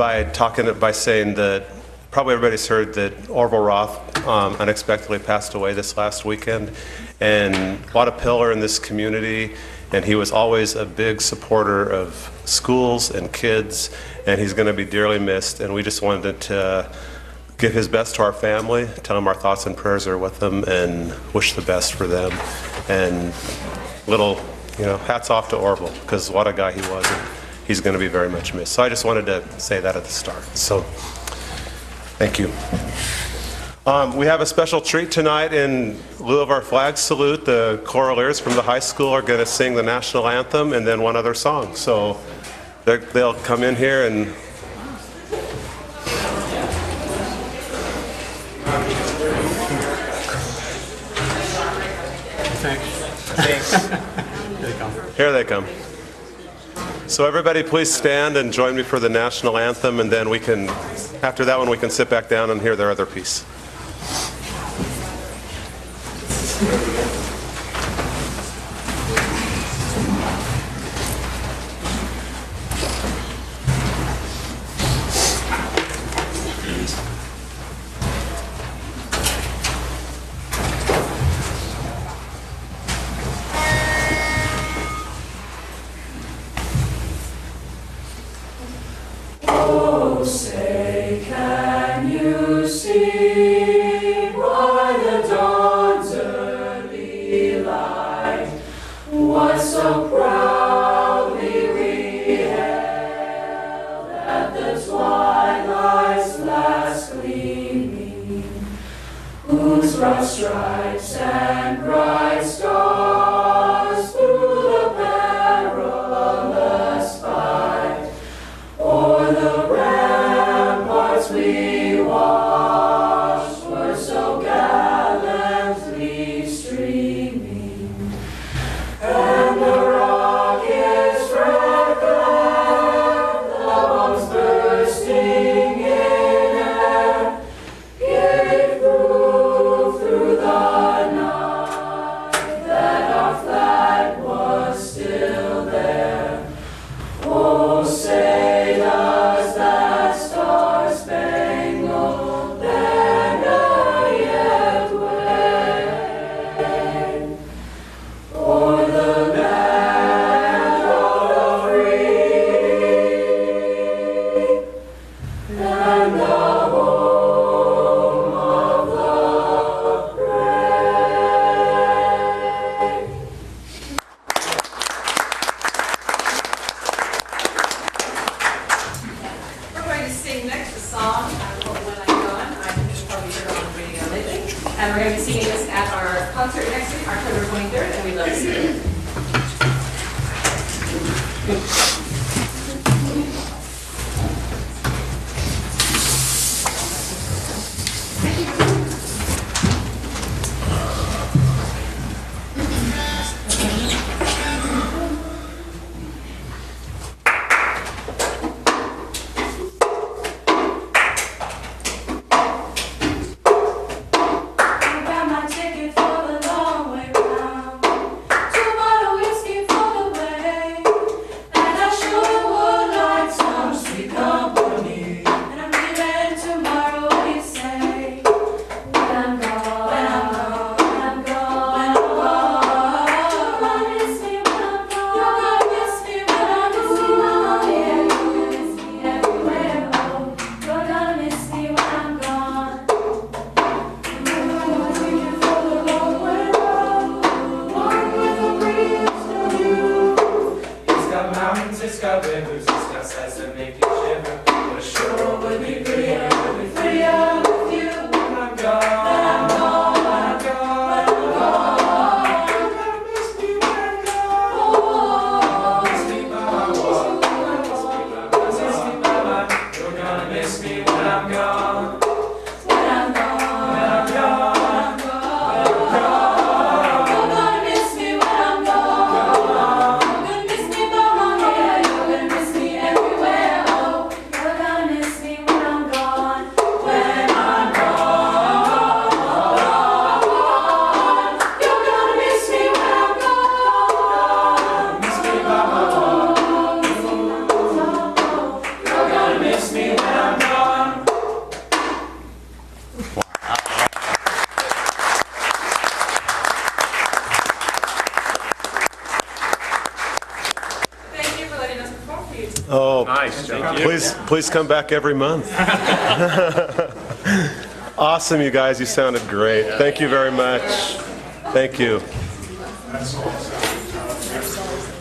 by saying that probably everybody's heard that Orville Roth unexpectedly passed away this last weekend, and what a pillar in this community, and he was always a big supporter of schools and kids, and he's going to be dearly missed, and we just wanted to give his best to our family, tell him our thoughts and prayers are with them, and wish the best for them, and hats off to Orville, because what a guy he was, and he's going to be very much missed. So I just wanted to say that at the start. So, thank you. We have a special treat tonight. In lieu of our flag salute, the choraleers from the high school are going to sing the national anthem and then one other song. So they'll come in here and... Thanks. Here they come. So everybody please stand and join me for the national anthem, and then after that one we can sit back down and hear their other piece. Oh, say, can you see by the dawn's early light what so proudly we hailed at the twilight's last gleaming, whose broad stripes and bright stars through the perilous fight o'er the ramparts we watched were so gallantly streaming, and the rockets' red glare, the bombs bursting in air, gave proof through the night that our flag was still there. Oh, say does that star-spangled banner yet wave o'er the land of the free and the home of the brave? We're going to sing next a song, When I'm Gone. I think you've probably heard it on the radio lately. And we're going to be singing this at our concert next week, October 23rd, and we'd love to see you. I got my ticket for the long way round, 2 bottle whiskey for the way, and I Oh, Nice, thank you. please come back every month. Awesome, you guys. You sounded great. Thank you very much. Thank you.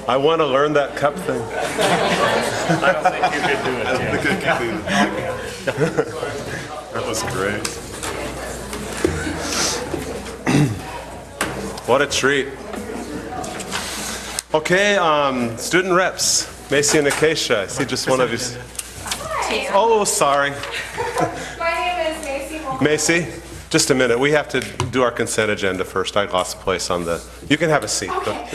I want to learn that cup thing. I don't think you could do it, Tim. That was great. What a treat. Okay, student reps, Macy and Acacia. I see just one of you. Oh, sorry. My name is Macy Holmes. Macy, just a minute. We have to do our consent agenda first. I lost place on the, you can have a seat. But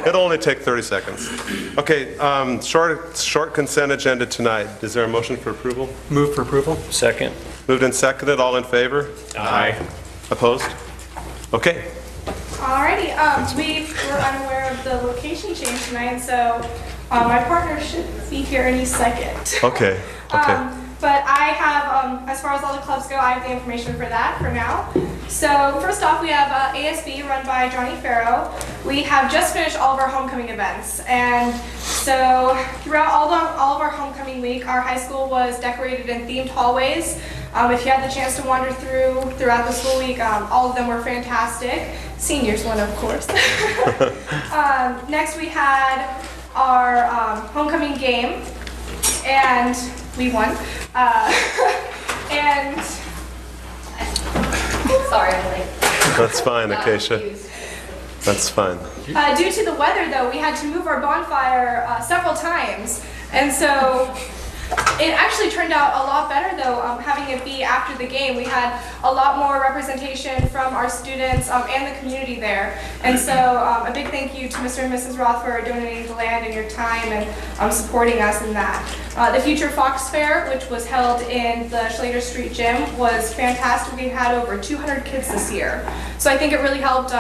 it'll only take 30 seconds. Okay, short consent agenda tonight. Is there a motion for approval? Move for approval. Second. Moved and seconded, all in favor? Aye. Opposed? Okay. Alrighty, we were unaware of the location change tonight, so my partner should be here any second. Okay. But I have, as far as all the clubs go, I have the information for that for now. So first off, we have ASB run by Johnny Farrow. We have just finished all of our homecoming events, and so throughout all of our homecoming week, our high school was decorated in themed hallways. If you had the chance to wander throughout the school week, all of them were fantastic. Seniors one, of course. Next we had our homecoming game, and we won. And sorry, I'm late. That's fine, Acacia. That's fine. Due to the weather, though, we had to move our bonfire several times, and so it actually turned out a lot better, though, having it be after the game. We had a lot more representation from our students and the community there. And so a big thank you to Mr. and Mrs. Roth for donating the land and your time and supporting us in that. The Future Fox Fair, which was held in the Schlater Street Gym, was fantastic. We had over 200 kids this year. So I think it really helped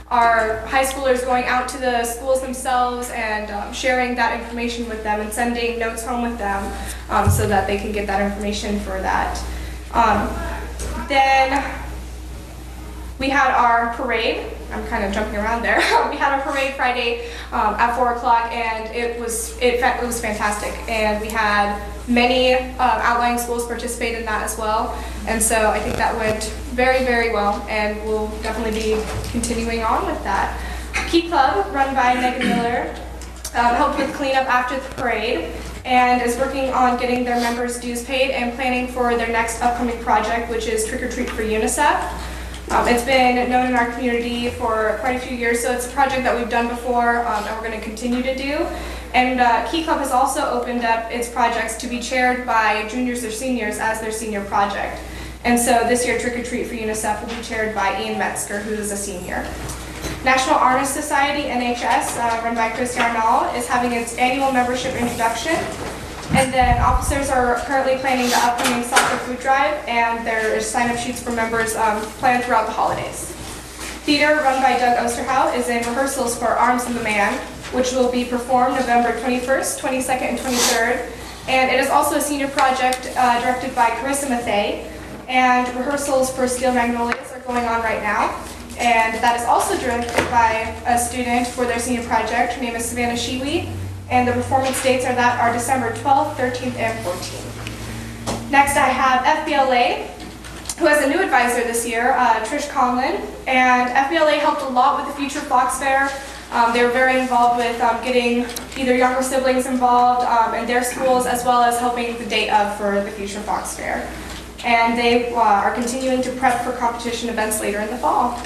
our high schoolers going out to the schools themselves and sharing that information with them and sending notes home with them so that they can get that information for that. Then we had our parade. I'm kind of jumping around there. We had our parade Friday at 4 o'clock, and it was fantastic. And we had many outlying schools participate in that as well. And so I think that went very, very well, and we'll definitely be continuing on with that. Key Club, run by Megan Miller, helped with cleanup after the parade and is working on getting their members' dues paid and planning for their next upcoming project, which is Trick or Treat for UNICEF. It's been known in our community for quite a few years, so it's a project that we've done before and we're going to continue to do. And Key Club has also opened up its projects to be chaired by juniors or seniors as their senior project. And so this year, Trick or Treat for UNICEF will be chaired by Ian Metzger, who is a senior. National Honor Society, NHS, run by Chris Yarnall, is having its annual membership introduction. And then officers are currently planning the upcoming soccer food drive, and there is sign-up sheets for members planned throughout the holidays. Theater, run by Doug Osterhout, is in rehearsals for Arms of the Man, which will be performed November 21st, 22nd, and 23rd. And it is also a senior project directed by Carissa Mathey, and rehearsals for Steel Magnolias are going on right now. And that is also directed by a student for their senior project. Her name is Savannah Shiwi. And the performance dates are December 12th, 13th, and 14th. Next, I have FBLA, who has a new advisor this year, Trish Conlon. And FBLA helped a lot with the Future Fox Fair. They were very involved with getting either younger siblings involved in their schools, as well as helping the date of for the Future Fox Fair. And they are continuing to prep for competition events later in the fall.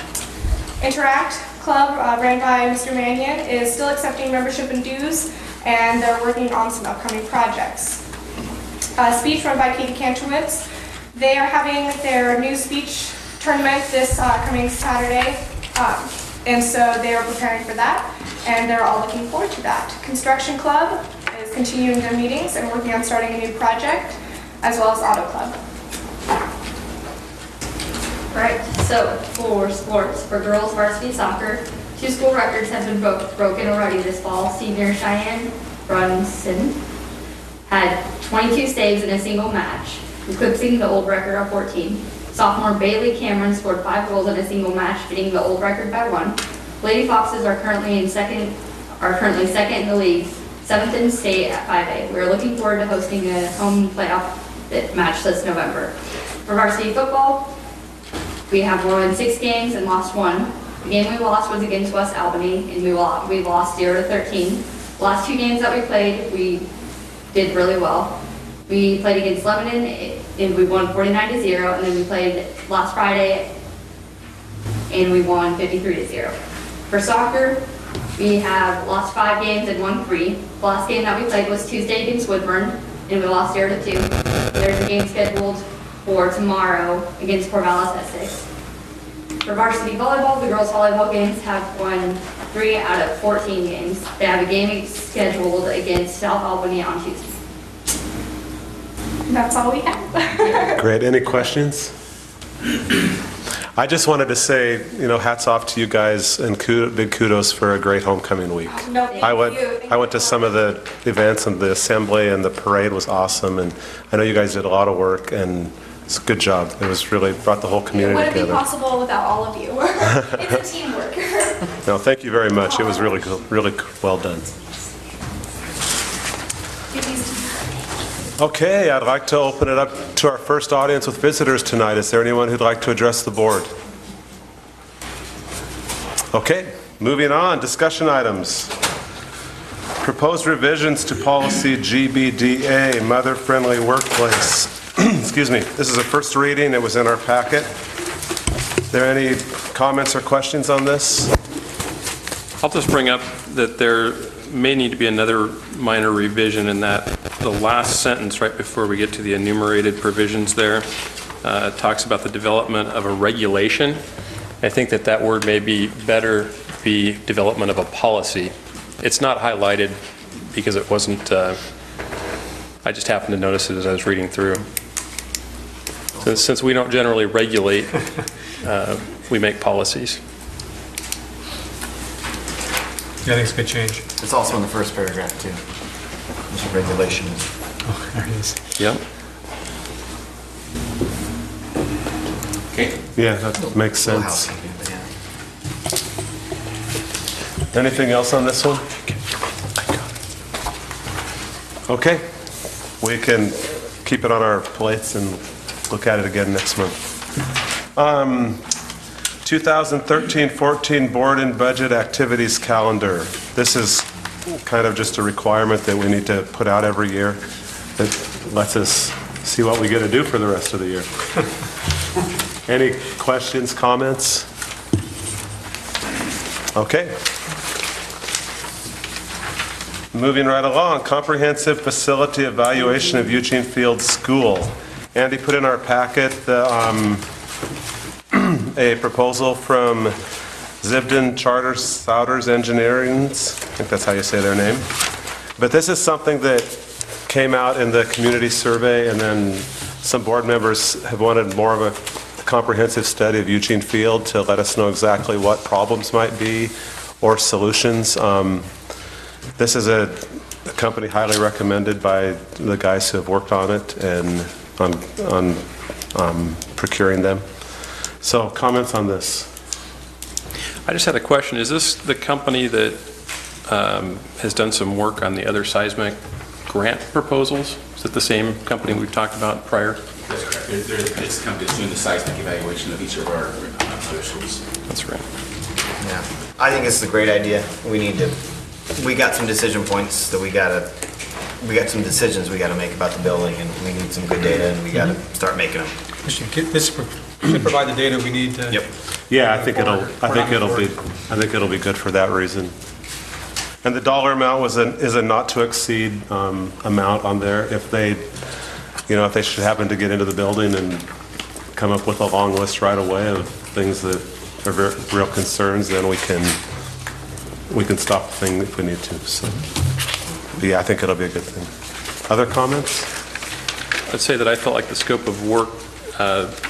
Interact Club, ran by Mr. Mannion, is still accepting membership and dues, and they're working on some upcoming projects. Speech, run by Katie Kantrowitz. They are having their new speech tournament this coming Saturday, and so they are preparing for that, and they're all looking forward to that. Construction Club is continuing their meetings and working on starting a new project, as well as Auto Club. Right, so for sports, for girls varsity soccer, 2 school records have been broken already this fall. Senior Cheyenne Brunson had 22 saves in a single match, eclipsing the old record of 14. Sophomore Bailey Cameron scored 5 goals in a single match, beating the old record by 1. Lady Foxes are currently second in the league, 7th in state at 5A. We're looking forward to hosting a home playoff match this November. For varsity football, we have won 6 games and lost 1. The game we lost was against West Albany, and we lost 0-13. The last 2 games that we played, we did really well. We played against Lebanon, and we won 49-0, and then we played last Friday, and we won 53-0. For soccer, we have lost 5 games and won 3. The last game that we played was Tuesday against Woodburn, and we lost 0-2. There's a game scheduled for tomorrow against Corvallis at 6. For varsity volleyball, the girls' volleyball games have won 3 out of 14 games. They have a game scheduled against South Albany on Tuesday. That's all we have. Great. Any questions? I just wanted to say, hats off to you guys and big kudos for a great homecoming week. No, thank I you. went to some of the events and the assembly, and the parade was awesome, and I know you guys did a lot of work, and it's a good job. It was really brought the whole It community wouldn't be together. possible without all of you. It's a teamwork. No, thank you very much. It was really well done. Okay, I'd like to open it up to our first audience with visitors tonight. Is there anyone who'd like to address the board? Okay, moving on, discussion items. Proposed revisions to policy GBDA, mother-friendly workplace. Excuse me, this is a first reading, it was in our packet. Are there any comments or questions on this? I'll just bring up that there may need to be another minor revision in that the last sentence right before we get to the enumerated provisions there talks about the development of a regulation. I think that word may be better be development of a policy. It's not highlighted because it wasn't, I just happened to notice it as I was reading through. Since we don't generally regulate, we make policies. Yeah, I think it's a good change. It's also in the first paragraph, too. There's a regulation. Oh, there it is. Yep. Okay. Yeah, that makes Little sense. housekeeping, but yeah. Anything else on this one? Okay, we can keep it on our plates and look at it again next month. 2013-14 Board and Budget Activities Calendar. This is kind of just a requirement that we need to put out every year that lets us see what we get to do for the rest of the year. Any questions, comments? Okay. Moving right along, comprehensive facility evaluation of Eugene Field School. Andy put in our packet a proposal from Zibden Charter Souders Engineering. I think that's how you say their name. But this is something that came out in the community survey, and then some board members have wanted more of a comprehensive study of Eugene Field to let us know exactly what problems might be or solutions. This is a company highly recommended by the guys who have worked on it and on procuring them. So comments on this? I just had a question. Is this the company that has done some work on the other seismic grant proposals? Is it the same company we've talked about prior? That's correct. This company is doing the seismic evaluation of each of our other schools. That's right. Yeah, I think it's a great idea. We got some decision points that we got some decisions we gotta make about the building, and we need some good data, and we gotta start making them. This should provide the data we need to. Yep. Yeah, I think it'll be good for that reason. And the dollar amount is a not to exceed amount on there. If they should happen to get into the building and come up with a long list right away of things that are real concerns, then we can stop the thing if we need to. So, yeah, I think it'll be a good thing. Other comments? I'd say that I felt like the scope of work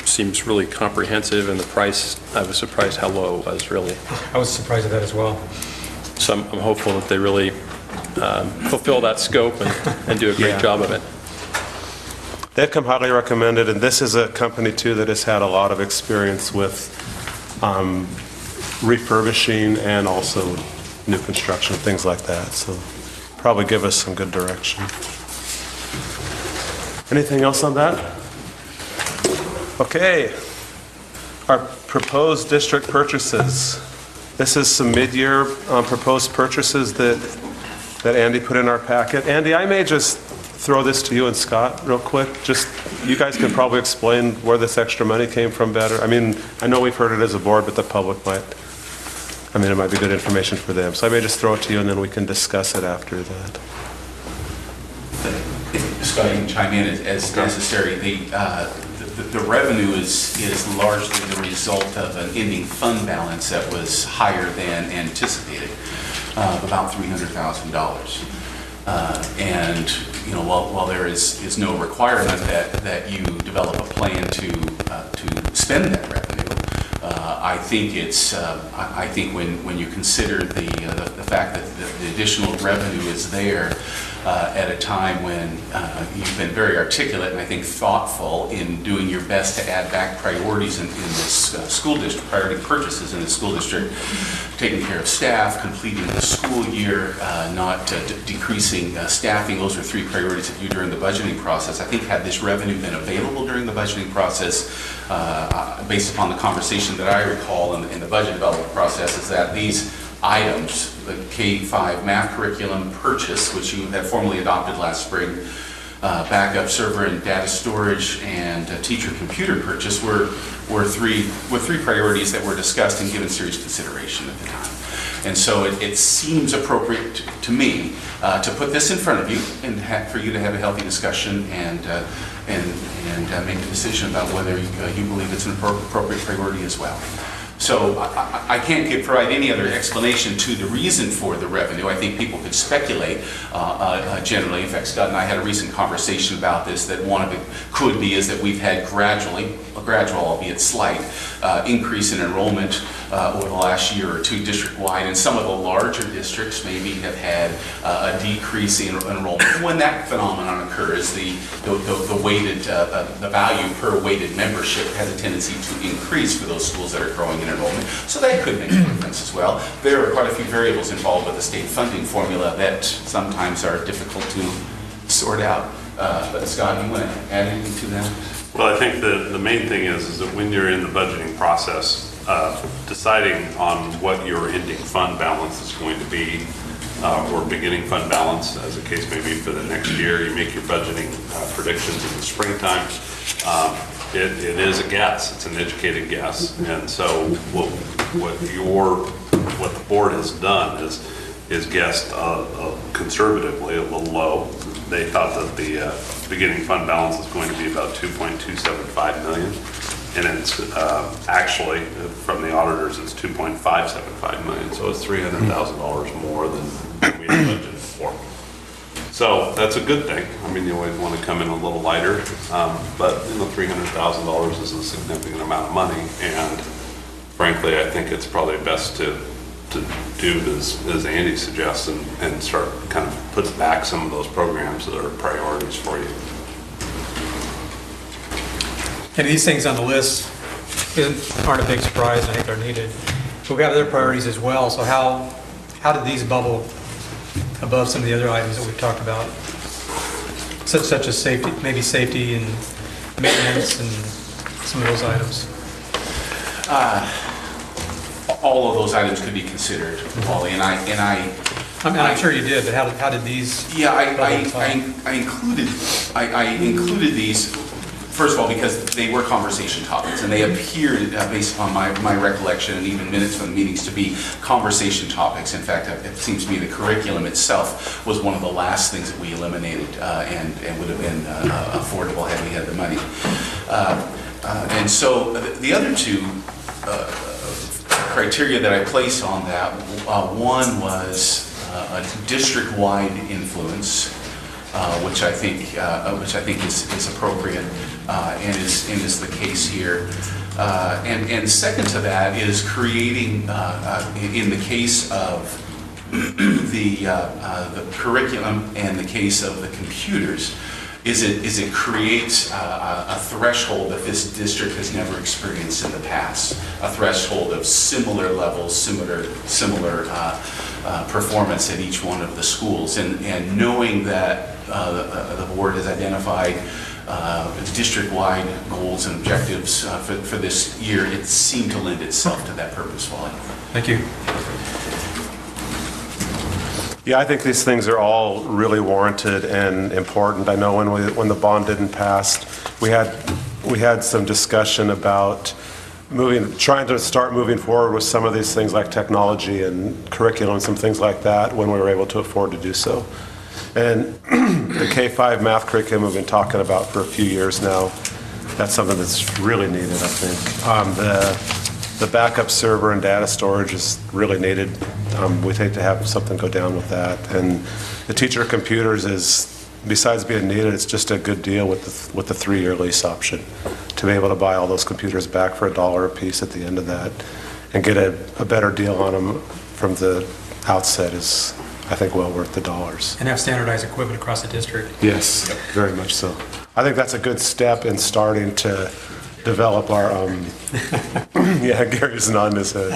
seems really comprehensive, and the price, I was surprised how low it was, really. I was surprised at that as well. So I'm hopeful that they really fulfill that scope and do a great job of it. They've come highly recommended, and this is a company, too, that has had a lot of experience with refurbishing and also new construction, things like that. So probably give us some good direction. Anything else on that? Okay. Our proposed district purchases. This is some mid-year proposed purchases that Andy put in our packet. Andy, I may just throw this to you and Scott real quick. Just, you guys can probably explain where this extra money came from better. I mean, I know we've heard it as a board, but the public might, I mean, it might be good information for them. So I may just throw it to you and then we can discuss it after that. Scott, you can chime in as necessary. The revenue is largely the result of an ending fund balance that was higher than anticipated, about $300,000. And you know, while there is no requirement that you develop a plan to spend that revenue, I think when you consider the fact that the additional revenue is there at a time when you've been very articulate and I think thoughtful in doing your best to add back priorities in this school district, priority purchases in the school district, taking care of staff, completing the school year, not decreasing staffing. Those are three priorities that you during the budgeting process. I think had this revenue been available during the budgeting process, based upon the conversation that I recall in the budget development process, is that these items, the K-5 math curriculum purchase, which you had formally adopted last spring, backup server and data storage, and teacher computer purchase were three priorities that were discussed and given serious consideration at the time. And so it seems appropriate to me to put this in front of you and for you to have a healthy discussion and make a decision about whether you believe it's an appropriate priority as well. So I can't provide any other explanation to the reason for the revenue. I think people could speculate generally. In fact, Scott and I had a recent conversation about this, that one of it could be is that we've had a gradual, albeit slight, increase in enrollment over the last year or two district-wide, and some of the larger districts maybe have had a decrease in enrollment. When that phenomenon occurs, the value per weighted membership has a tendency to increase for those schools that are growing in enrollment. So that could make a difference as well. There are quite a few variables involved with the state funding formula that sometimes are difficult to sort out. But Scott, you want to add anything to that? Well, I think the main thing is that when you're in the budgeting process, deciding on what your ending fund balance is going to be, or beginning fund balance, as the case may be for the next year, you make your budgeting predictions in the springtime. It is a guess. It's an educated guess, and so what the board has done is guessed conservatively a little low. They thought that the beginning fund balance is going to be about $2.275 million, and it's actually from the auditors it's $2.575 million. So it's $300,000 more than we had budgeted for. So that's a good thing. I mean, you always want to come in a little lighter, but $300,000 is a significant amount of money, and frankly, I think it's probably best to do as Andy suggests and start kind of put back some of those programs that are priorities for you. And these things on the list aren't a big surprise. I think they're needed. But we have other priorities as well. So how did these bubble above some of the other items that we've talked about, such as safety, maybe safety and maintenance and some of those items? All of those items could be considered, Wally, and I'm sure you did, but how did these? Yeah, I included these. First of all, because they were conversation topics, and they appeared, based upon my recollection and even minutes from the meetings, to be conversation topics. In fact, it seems to me the curriculum itself was one of the last things that we eliminated and would have been affordable had we had the money. And so the other two criteria that I placed on that, one was a district-wide influence, which I think is appropriate and is the case here. And second to that is creating, in the case of the curriculum and the case of the computers, is it creates a threshold that this district has never experienced in the past, a threshold of similar levels, similar performance at each one of the schools. And knowing that the board has identified district-wide goals and objectives for this year, it seemed to lend itself to that purpose, Wally. Thank you. Yeah, I think these things are all really warranted and important. I know when the bond didn't pass, we had some discussion about trying to start moving forward with some of these things like technology and curriculum and some things like that when we were able to afford to do so. And the K-5 math curriculum we've been talking about for a few years now, that's something that's really needed, I think. The backup server and data storage is really needed. We'd hate to have something go down with that. And the teacher computers is, besides being needed, it's just a good deal with the 3-year lease option. To be able to buy all those computers back for $1 a piece at the end of that and get a better deal on them from the outset is, I think, well worth the dollars. And have standardized equipment across the district. Yes, very much so. I think that's a good step in starting to develop our, yeah, Gary's nodding his head.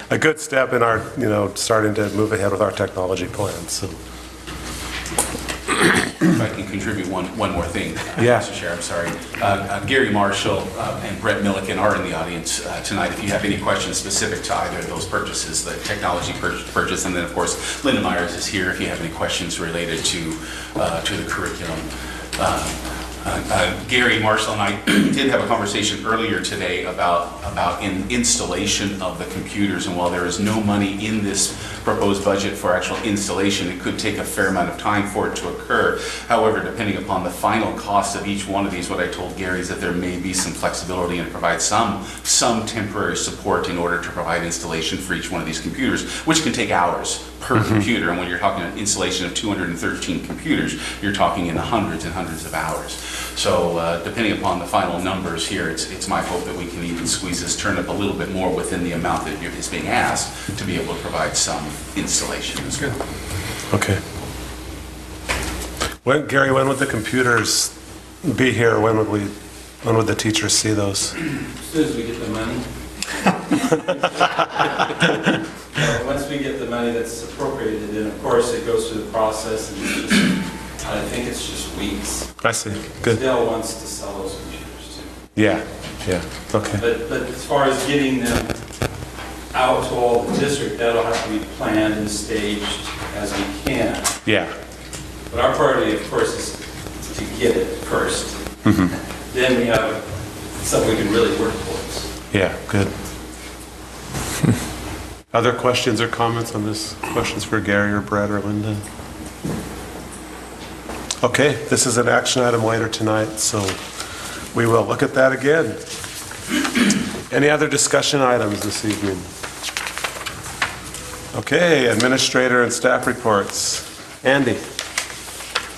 A good step in our, starting to move ahead with our technology plans. So. If I can contribute one more thing, Yeah. Mr. Chair, I'm sorry. Gary Marshall and Brett Milliken are in the audience tonight. If you have any questions specific to either of those purchases, the technology purchase, and then of course Linda Myers is here if you have any questions related to the curriculum. Gary Marshall and I did have a conversation earlier today about installation of the computers, and while there is no money in this proposed budget for actual installation, it could take a fair amount of time for it to occur. However, depending upon the final cost of each one of these, what I told Gary is that there may be some flexibility and provide some temporary support in order to provide installation for each one of these computers, which can take hours per computer. And when you're talking an installation of 213 computers, you're talking in the hundreds and hundreds of hours. So depending upon the final numbers here, it's my hope that we can even squeeze this turnip a little bit more within the amount that is being asked to be able to provide some installation as well. Okay. Gary, when would the computers be here? When would the teachers see those? As soon as we get the money. Once we get the money that's appropriated, then of course it goes through the process, and it's just, I think it's just weeks. I see. Good. Dell wants to sell those computers too. Yeah. Okay. But as far as getting them out to all the district, that'll have to be planned and staged as we can. Yeah. But our priority, of course, is to get it first. Then we have something we can really work towards. Yeah, good. Other questions or comments on this? Questions for Gary or Brett or Linda? Okay, this is an action item later tonight, so we will look at that again. Any other discussion items this evening? Okay, administrator and staff reports. Andy.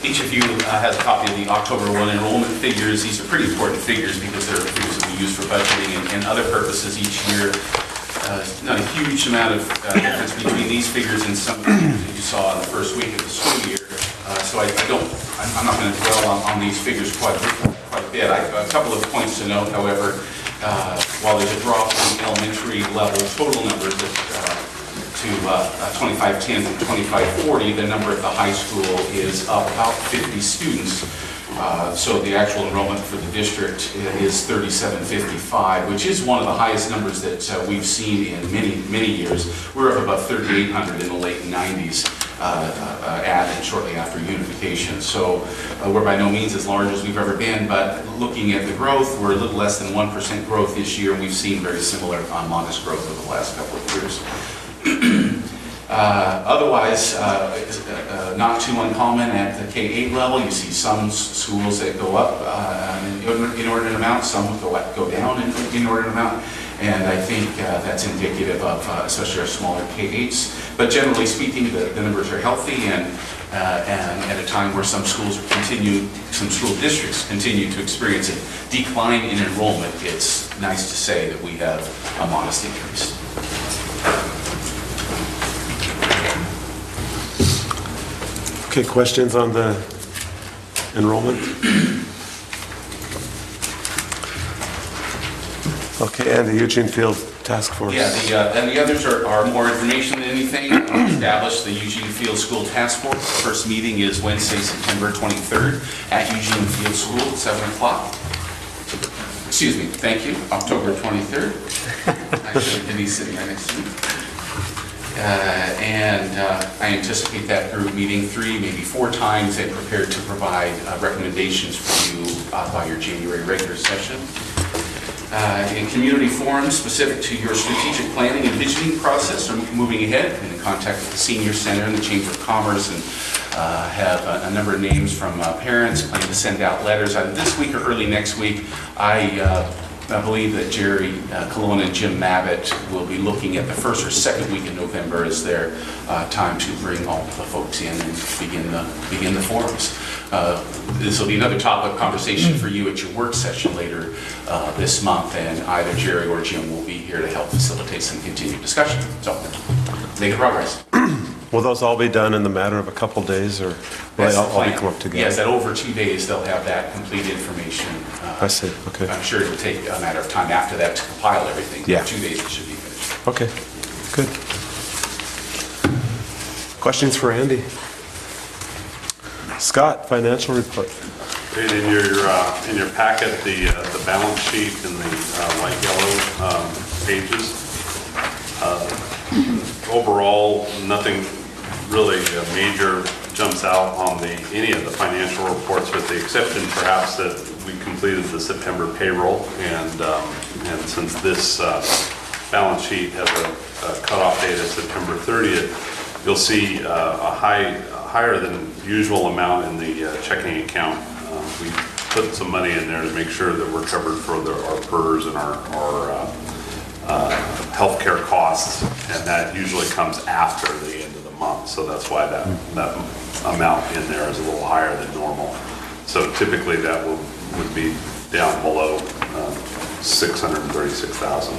Each of you has a copy of the October 1 enrollment figures. These are pretty important figures because they're figures that we use for budgeting and other purposes each year. Not a huge amount of difference between these figures and some of the figures that you saw in the first week of the school year. So I'm not going to dwell on these figures quite a bit. A couple of points to note, however, while there's a drop in elementary level total numbers to 2510 from 2540, the number at the high school is up about 50 students. So the actual enrollment for the district is 3755, which is one of the highest numbers that we've seen in many years. We're up about 3,800 in the late 90s, added shortly after unification. So we're by no means as large as we've ever been, but looking at the growth, we're a little less than 1% growth this year. We've seen very similar modest growth over the last couple of years. Otherwise, not too uncommon at the K-8 level. You see some schools that go up in inordinate amount, some go down in inordinate amount, and I think that's indicative of especially our smaller K-8s. But generally speaking, the numbers are healthy, and at a time where some school districts continue to experience a decline in enrollment, it's nice to say that we have a modest increase. Okay, questions on the enrollment. Okay, and the Eugene Field Task Force. Yeah, and the others are more information than anything. Established the Eugene Field School Task Force. The first meeting is Wednesday, September 23rd at Eugene Field School at 7 o'clock. Excuse me, thank you, October 23rd. Actually, Denise sitting right next to me. I anticipate that group meeting 3, maybe 4 times and prepared to provide recommendations for you by your January regular session. In community forums specific to your strategic planning and visioning process are moving ahead. I'm in contact with the Senior Center and the Chamber of Commerce and have a number of names from parents planning to send out letters either this week or early next week. I believe that Jerry Colon and Jim Mabbitt will be looking at the first or second week in November as their time to bring all the folks in and begin the forums. This will be another topic of conversation for you at your work session later this month, and either Jerry or Jim will be here to help facilitate some continued discussion. So, making progress. Will those all be done in the matter of a couple days, or will they all come up together? Yes, at over 2 days, they'll have that complete information. I see, okay. I'm sure it'll take a matter of time after that to compile everything. Yeah. 2 days it should be finished. Okay, good. Questions for Andy? Scott, financial report. And in your packet, the balance sheet in the light yellow pages. Overall, nothing really major jumps out on any of the financial reports, with the exception perhaps that we completed the September payroll, and since this balance sheet has a cutoff date of September 30th, you'll see a higher than usual amount in the checking account. We put some money in there to make sure that we're covered for our PERS and our healthcare costs, and that usually comes after the end of the month. So that's why that amount in there is a little higher than normal. So typically that would be down below 636,000.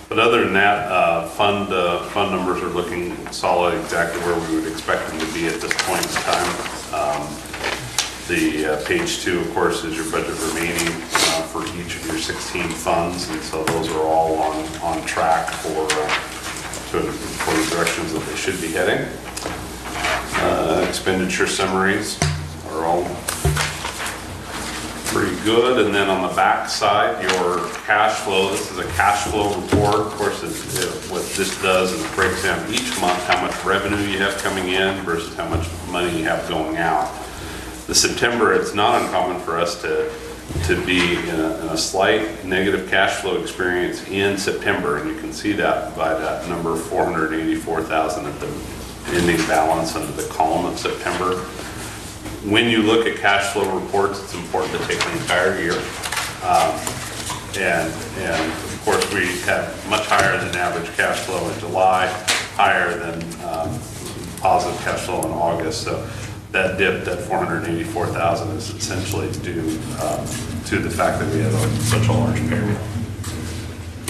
But other than that, fund numbers are looking solid, exactly where we would expect them to be at this point in time. The page 2, of course, is your budget remaining for each of your 16 funds, and so those are all on track for the directions that they should be heading. Expenditure summaries are all pretty good. And then on the back side, your cash flow, this is a cash flow report. Of course, what this does is it breaks down each month how much revenue you have coming in versus how much money you have going out. The September, it's not uncommon for us to be in a slight negative cash flow experience in September, and you can see that by that number 484,000 at the ending balance under the column of September. When you look at cash flow reports, it's important to take the entire year. And of course, we had much higher than average cash flow in July, higher than positive cash flow in August. So that dip, that 484,000, is essentially due to the fact that we have such a large payroll.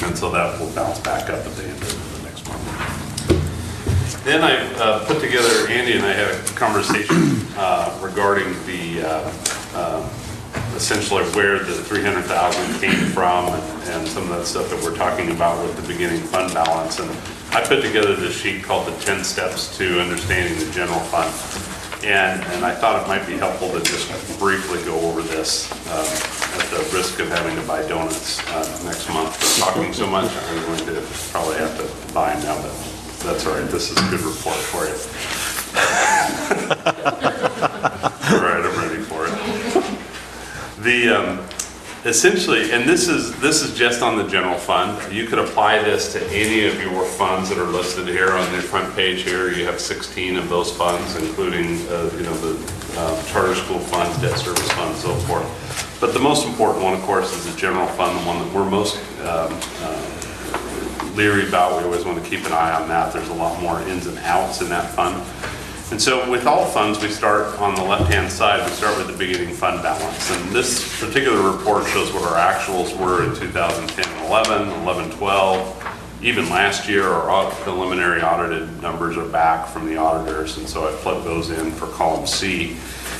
And so that will bounce back up at the end of the next month. Then I put together, Andy and I had a conversation regarding essentially where the 300,000 came from and some of that stuff that we're talking about with the beginning fund balance. And I put together this sheet called the 10 Steps to Understanding the General Fund. And I thought it might be helpful to just briefly go over this at the risk of having to buy donuts next month for talking so much. I'm going to probably have to buy them now, but that's all right. This is a good report for you. All right, I'm ready for it. Essentially, and this is just on the general fund. You could apply this to any of your funds that are listed here on the front page. Here you have 16 of those funds, including the charter school funds, debt service funds, so forth. But the most important one, of course, is the general fund, the one that we're most leery about. We always want to keep an eye on that. There's a lot more ins and outs in that fund. And so with all funds, we start on the left-hand side, we start with the beginning fund balance. And this particular report shows what our actuals were in 2010 and 11, 11, 12. Even last year, our preliminary audited numbers are back from the auditors, and so I plugged those in for column C.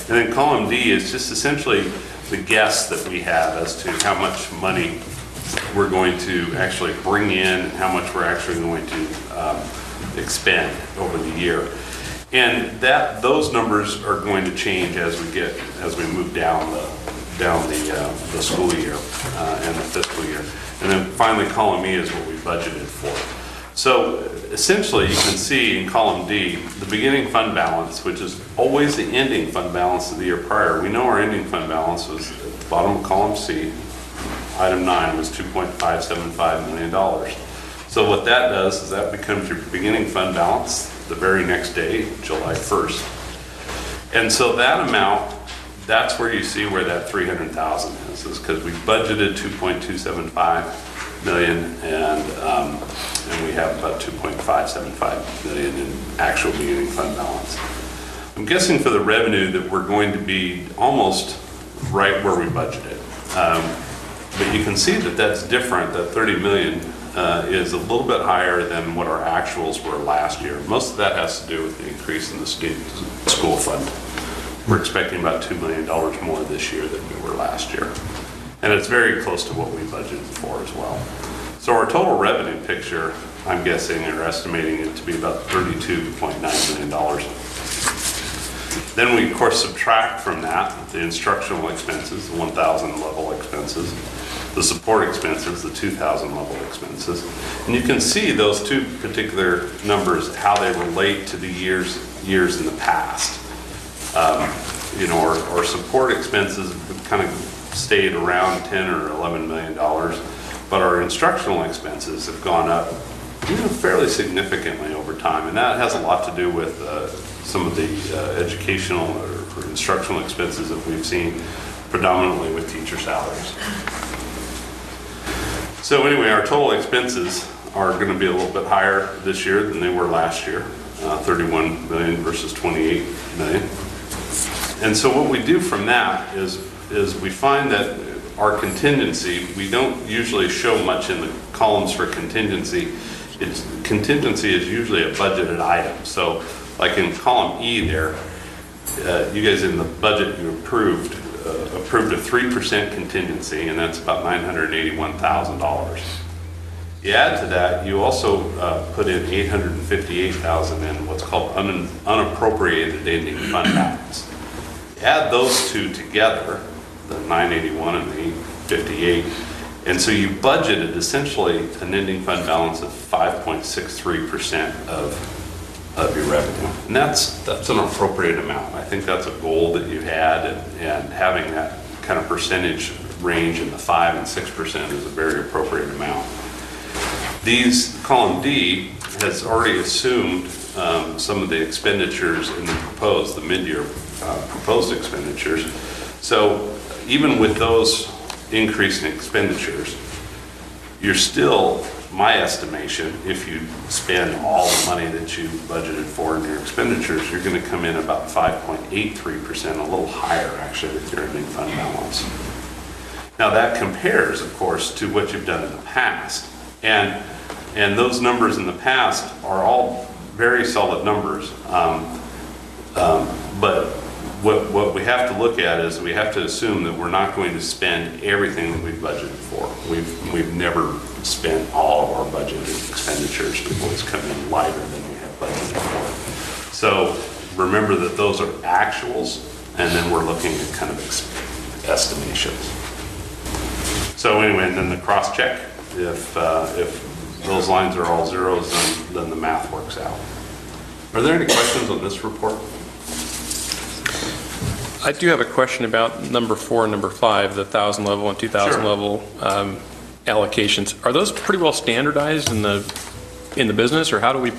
And then column D is just essentially the guess that we have as to how much money we're going to actually bring in and how much we're actually going to expend over the year. And those numbers are going to change as we move down the school year and the fiscal year. And then finally, column E is what we budgeted for. So essentially, you can see in column D, the beginning fund balance, which is always the ending fund balance of the year prior. We know our ending fund balance was at the bottom of column C. Item 9 was $2.575 million. So what that does is that becomes your beginning fund balance the very next day, July 1st. And so that amount, that's where you see where that 300,000 is because we budgeted 2.275 million and we have about 2.575 million in actual beginning fund balance. I'm guessing for the revenue that we're going to be almost right where we budgeted. But you can see that that's different, that 30 million is a little bit higher than what our actuals were last year. Most of that has to do with the increase in the school fund. We're expecting about $2 million more this year than we were last year. And it's very close to what we budgeted for as well. So our total revenue picture, I'm guessing or estimating it to be about $32.9 million. Then we, of course, subtract from that the instructional expenses, the 1,000 level expenses, the support expenses, the 2,000 level expenses. And you can see those two particular numbers, how they relate to the years in the past. Our support expenses have kind of stayed around 10 or $11 million, but our instructional expenses have gone up fairly significantly over time. And that has a lot to do with some of the educational or instructional expenses that we've seen predominantly with teacher salaries. So anyway, our total expenses are going to be a little bit higher this year than they were last year, 31 million versus 28 million. And so what we do from that is we find that our contingency, we don't usually show much in the columns for contingency. Contingency is usually a budgeted item. So like in column E there, you guys in the budget, you approved a 3% contingency, and that's about $981,000. You add to that, you also put in $858,000 in what's called unappropriated ending fund balance. You add those two together, the 981 and the 858, and so you budgeted essentially an ending fund balance of 5.63% of your revenue. And that's an appropriate amount. I think that's a goal that you had, and having that kind of percentage range in the 5 and 6% is a very appropriate amount. Column D has already assumed some of the expenditures in the mid-year proposed expenditures. So even with those increasing expenditures, you're still, my estimation, if you spend all the money that you budgeted for in your expenditures, you're going to come in about 5.83%, a little higher actually with your ending fund balance. Now that compares, of course, to what you've done in the past. And those numbers in the past are all very solid numbers. But what we have to look at is we have to assume that we're not going to spend everything that we've budgeted for. We've never spent all of our budgeted expenditures. We've always come in lighter than we have budgeted for. So remember that those are actuals, and then we're looking at kind of estimations. So anyway, and then the cross-check, if those lines are all zeros, then the math works out. Are there any questions on this report? I do have a question about number 4 and number 5, the 1,000 level and 2,000 Sure. level allocations. Are those pretty well standardized in the business, or have we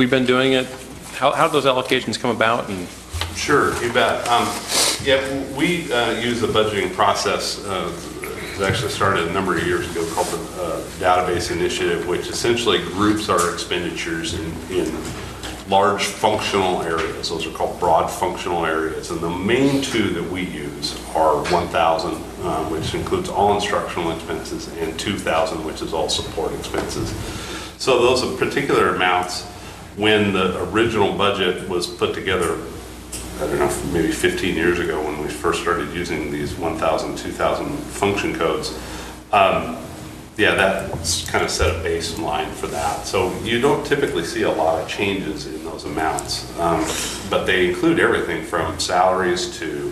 been doing it? How do those allocations come about? And Sure, you bet. We use a budgeting process that actually started a number of years ago called the Database Initiative, which essentially groups our expenditures in large functional areas. Those are called broad functional areas. And the main two that we use are 1,000, which includes all instructional expenses, and 2,000, which is all support expenses. So those are particular amounts. When the original budget was put together I don't know, maybe 15 years ago when we first started using these 1,000, 2,000 function codes. Yeah, that's kind of set a baseline for that. So you don't typically see a lot of changes in those amounts, but they include everything from salaries to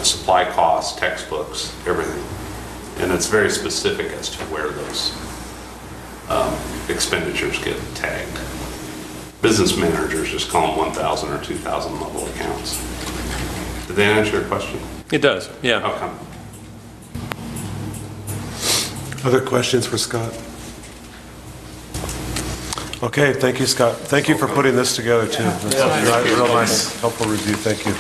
supply costs, textbooks, everything. And it's very specific as to where those expenditures get tagged. Business managers just call them 1,000 or 2,000 level accounts. Did that answer your question? It does, yeah. Okay. Other questions for Scott? Okay, thank you, Scott. Thank you for putting this together, too. That's a real nice, helpful review. Thank you.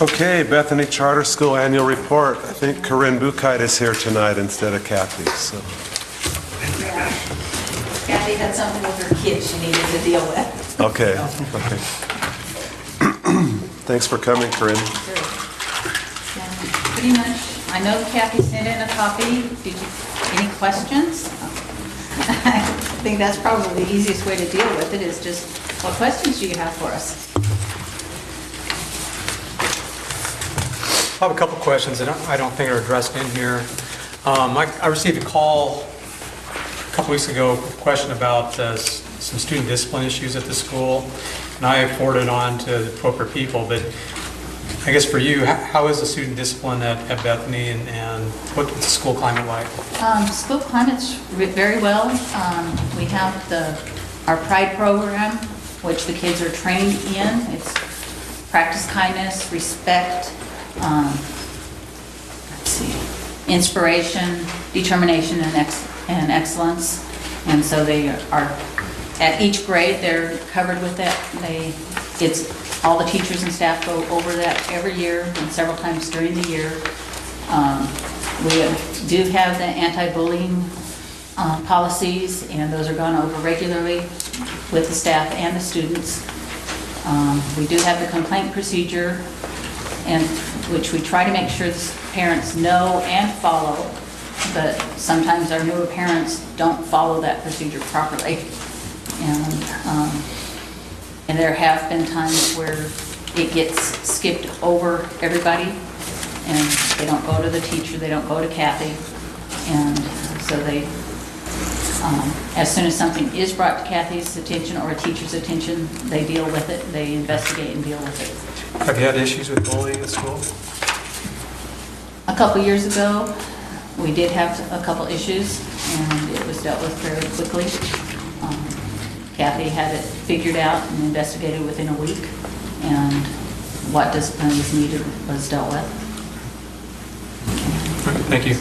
Okay, Bethany Charter School Annual Report. I think Corinne Buchheit is here tonight instead of Kathy, so. Kathy had something with her kids she needed to deal with. Okay, okay. Thanks for coming, Corinne. Pretty much, I know Kathy sent in a copy. Did you, any questions? I think that's probably the easiest way to deal with it, is just, what questions do you have for us? I have a couple questions that I don't think are addressed in here. I received a call a couple weeks ago, a question about some student discipline issues at the school, and I forwarded it on to the appropriate people, but I guess for you, how is the student discipline at Bethany, and what's the school climate like? School climate's very well. We have our Pride program, which the kids are trained in. It's practice kindness, respect, inspiration, determination, and excellence. And so they are, at each grade, they're covered with that. All the teachers and staff go over that every year and several times during the year. We do have the anti-bullying policies, and those are gone over regularly with the staff and the students. We do have the complaint procedure, which we try to make sure the parents know and follow, but sometimes our newer parents don't follow that procedure properly. And there have been times where it gets skipped over everybody, and they don't go to the teacher, they don't go to Kathy, and so they, as soon as something is brought to Kathy's attention or a teacher's attention, they deal with it, they investigate and deal with it. Have you had issues with bullying at school? A couple years ago, we did have a couple issues, and it was dealt with very quickly. Kathy had it figured out and investigated within a week, and what discipline was needed was dealt with. Thank you.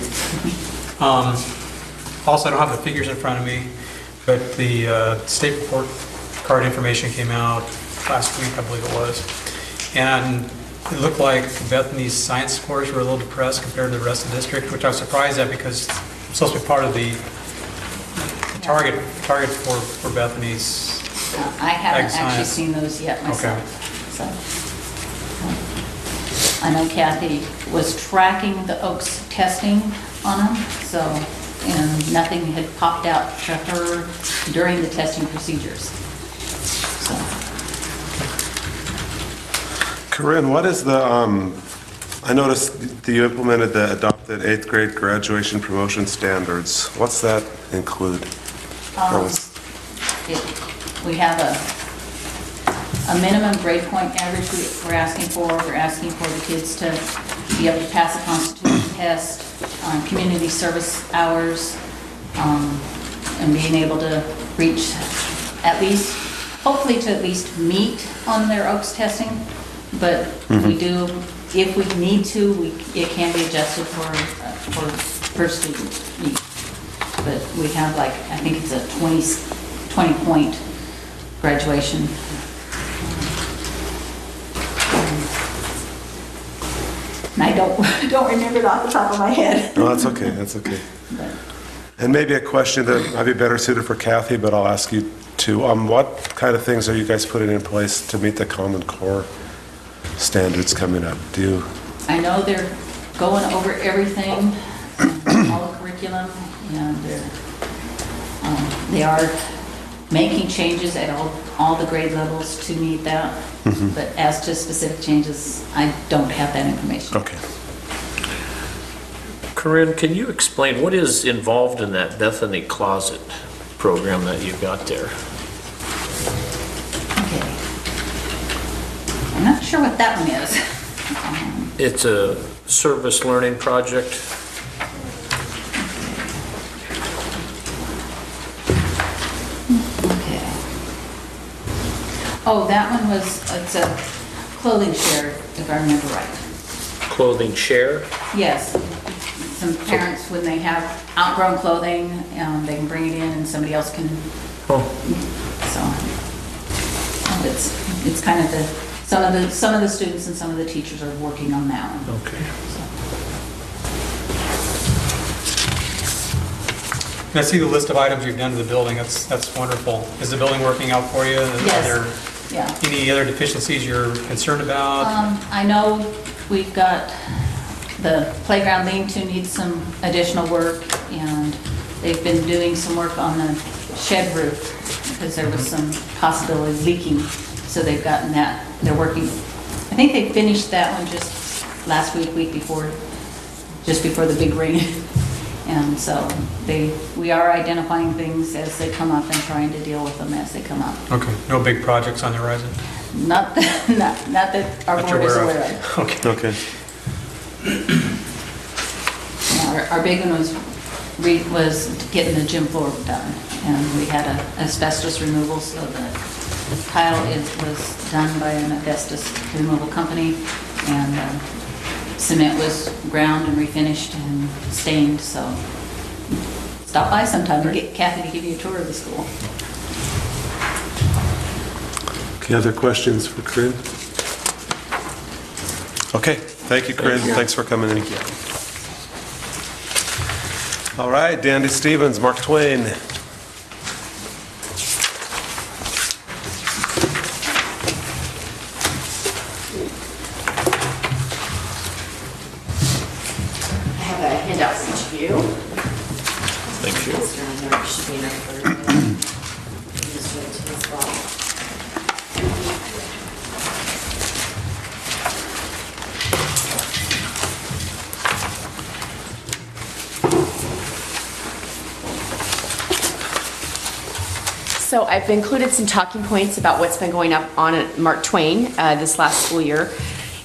Also, I don't have the figures in front of me, but the state report card information came out last week, I believe it was. And it looked like Bethany's science scores were a little depressed compared to the rest of the district, which I was surprised at because it's supposed to be part of the target for Bethany's. I haven't Ag actually science. seen those yet myself. Okay. So I know Kathy was tracking the Oaks testing on them, so, and nothing had popped out to her during the testing procedures. So. Corinne, what is the, I noticed that you implemented the adopted 8th grade graduation promotion standards. What's that include? We have a minimum grade point average we're asking for. We're asking for the kids to be able to pass a constitution test, community service hours, and being able to reach at least, hopefully to at least meet on their Oaks testing. But we do, if we need to, it can be adjusted for per student need. But we have like, I think it's a 20 point graduation. And I don't remember it off the top of my head. No, that's okay, that's okay. And maybe a question that might be better suited for Kathy, but I'll ask you too. What kind of things are you guys putting in place to meet the Common Core standards coming up? I know they're going over everything, all the curriculum, and they are making changes at all the grade levels to meet that. But as to specific changes, I don't have that information. Okay. Corinne, can you explain what is involved in that Bethany Closet program that you've got there? Okay. I'm not sure what that one is. It's a service learning project. Okay. Oh, that one was, it's a clothing share, if I remember right. Clothing share? Yes. Some parents, when they have outgrown clothing, they can bring it in and somebody else can, Oh, so. It's kind of some of the students and some of the teachers are working on that one. okay. And I see the list of items you've done to the building. That's wonderful. Is the building working out for you? Yes. Are Yeah. there any other deficiencies you're concerned about? I know we've got the playground lean-to needs some additional work, and they've been doing some work on the shed roof because there was some possibility of leaking. So they've gotten that, they're working, I think they finished that one just last week before, just before the big rain. And so we are identifying things as they come up and trying to deal with them as they come up. Okay, no big projects on the horizon? Not that our That board you're is aware aware of. of. Okay. Okay. Our big one was getting the gym floor done, and we had a asbestos removal, so the tile was done by an asbestos removal company, and cement was ground and refinished and stained, so stop by sometime and get Kathy to give you a tour of the school. Okay, other questions for Corinne? Okay, thank you, Corinne. Thanks for coming in. All right, Dandy Stevens, Mark Twain. I have a handout for each of you. Thank you. This one there should be enough for you. Just wait till it's fall. So I've included some talking points about what's been going on at Mark Twain this last school year.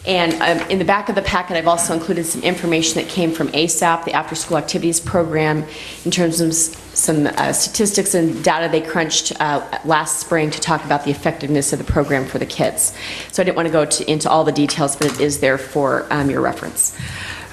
And in the back of the packet, I've also included some information that came from ASAP, the After School Activities Program, in terms of some statistics and data they crunched last spring to talk about the effectiveness of the program for the kids. So I didn't want to go into all the details, but it is there for your reference.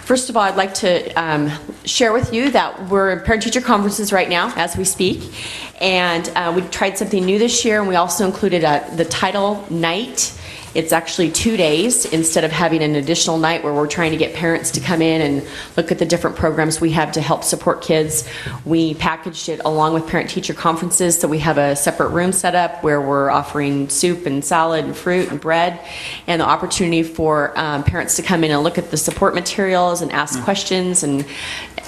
First of all, I'd like to share with you that we're in parent-teacher conferences right now as we speak, and we tried something new this year, and we also included the title night. It's actually 2 days instead of having an additional night where we're trying to get parents to come in and look at the different programs we have to help support kids. We packaged it along with parent-teacher conferences, so we have a separate room set up where we're offering soup and salad and fruit and bread, and the opportunity for parents to come in and look at the support materials and ask questions. And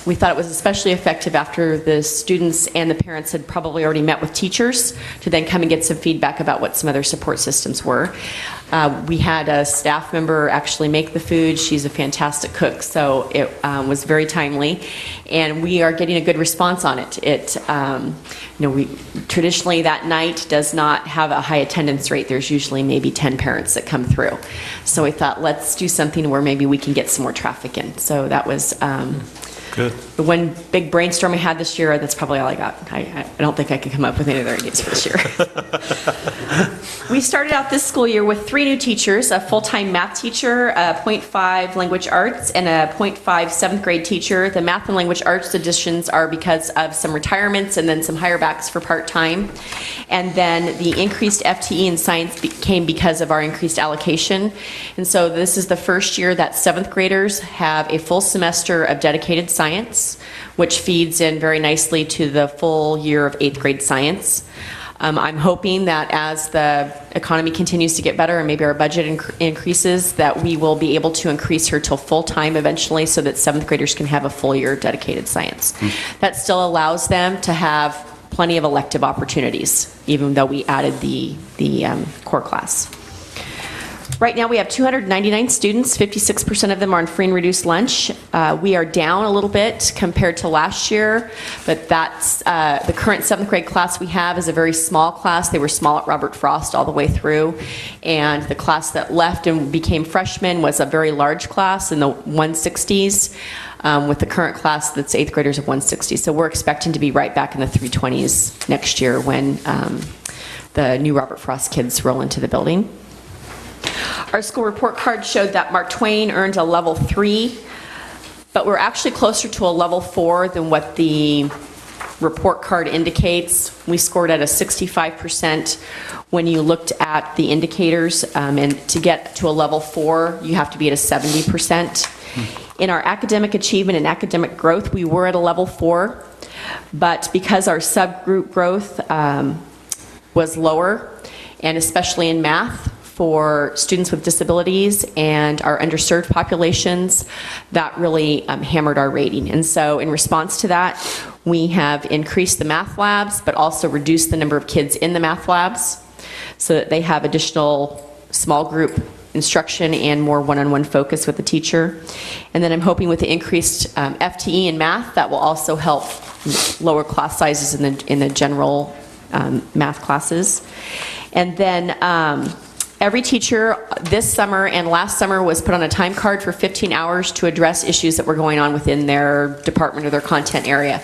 we thought it was especially effective after the students and the parents had probably already met with teachers to then come and get some feedback about what some other support systems were. We had a staff member actually make the food. She's a fantastic cook, so it was very timely, and we are getting a good response on it. We traditionally that night does not have a high attendance rate. There's usually maybe 10 parents that come through. So we thought, let's do something where maybe we can get some more traffic in. So that was Good. the one big brainstorm we had this year. That's probably all I got. I don't think I can come up with any other ideas for this year. We started out this school year with 3 new teachers, a full-time math teacher, a .5 language arts, and a .5 7th grade teacher. The math and language arts additions are because of some retirements and then some higher backs for part-time. And then the increased FTE in science came because of our increased allocation. And so this is the first year that 7th graders have a full semester of dedicated science, which feeds in very nicely to the full year of 8th grade science. I'm hoping that as the economy continues to get better and maybe our budget increases, that we will be able to increase her till full-time eventually so that 7th graders can have a full year of dedicated science. That still allows them to have plenty of elective opportunities, even though we added the core class. Right now, we have 299 students. 56% of them are on free and reduced lunch. We are down a little bit compared to last year, but that's the current 7th grade class we have is a very small class. They were small at Robert Frost all the way through, and the class that left and became freshmen was a very large class in the 160s, with the current class that's 8th graders of 160. So we're expecting to be right back in the 320s next year when the new Robert Frost kids roll into the building. Our school report card showed that Mark Twain earned a level 3, but we're actually closer to a level 4 than what the report card indicates. We scored at a 65% when you looked at the indicators, and to get to a level 4, you have to be at a 70%. In our academic achievement and academic growth, we were at a level 4, but because our subgroup growth was lower, and especially in math, for students with disabilities and our underserved populations, that really hammered our rating. And so in response to that, we have increased the math labs, but also reduced the number of kids in the math labs so that they have additional small group instruction and more one-on-one focus with the teacher. And then I'm hoping with the increased FTE in math, that will also help lower class sizes in the general math classes. And then every teacher this summer and last summer was put on a time card for 15 hours to address issues that were going on within their department or their content area.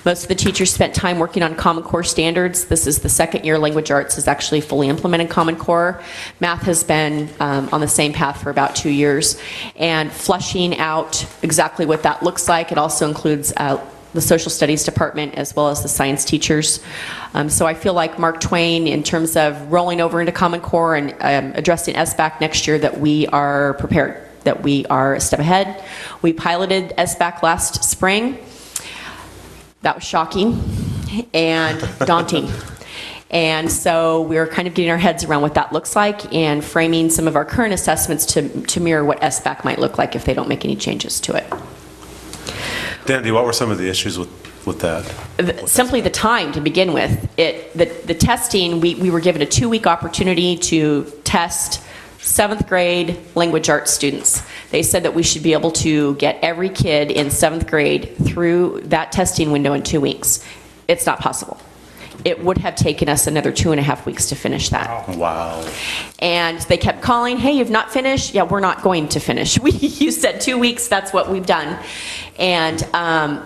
Most of the teachers spent time working on Common Core standards. This is the second year Language Arts has actually fully implemented Common Core. Math has been on the same path for about 2 years. And fleshing out exactly what that looks like. It also includes the social studies department as well as the science teachers. So I feel like Mark Twain, in terms of rolling over into Common Core and addressing SBAC next year, that we are prepared, that we are a step ahead. We piloted SBAC last spring. That was shocking and daunting. And so we're kind of getting our heads around what that looks like and framing some of our current assessments to mirror what SBAC might look like if they don't make any changes to it. Dandy, what were some of the issues with that? Simply the time to begin with. The testing, we were given a 2-week opportunity to test 7th grade language arts students. They said that we should be able to get every kid in 7th grade through that testing window in 2 weeks. It's not possible. It would have taken us another 2.5 weeks to finish that. Wow. And they kept calling, hey, you've not finished? Yeah, we're not going to finish. You said 2 weeks, that's what we've done. And I'm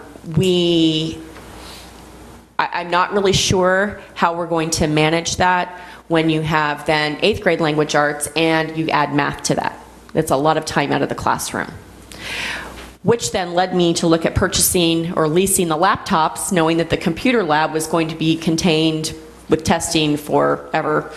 not really sure how we're going to manage that when you have then 8th grade language arts and you add math to that. That's a lot of time out of the classroom. Which then led me to look at purchasing or leasing the laptops, knowing that the computer lab was going to be contained with testing forever.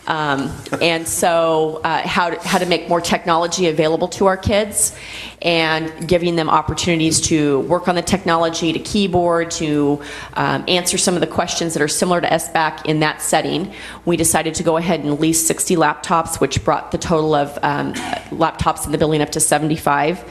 And so how to make more technology available to our kids and giving them opportunities to work on the technology, to keyboard, to answer some of the questions that are similar to SBAC in that setting. We decided to go ahead and lease 60 laptops, which brought the total of laptops in the building up to 75.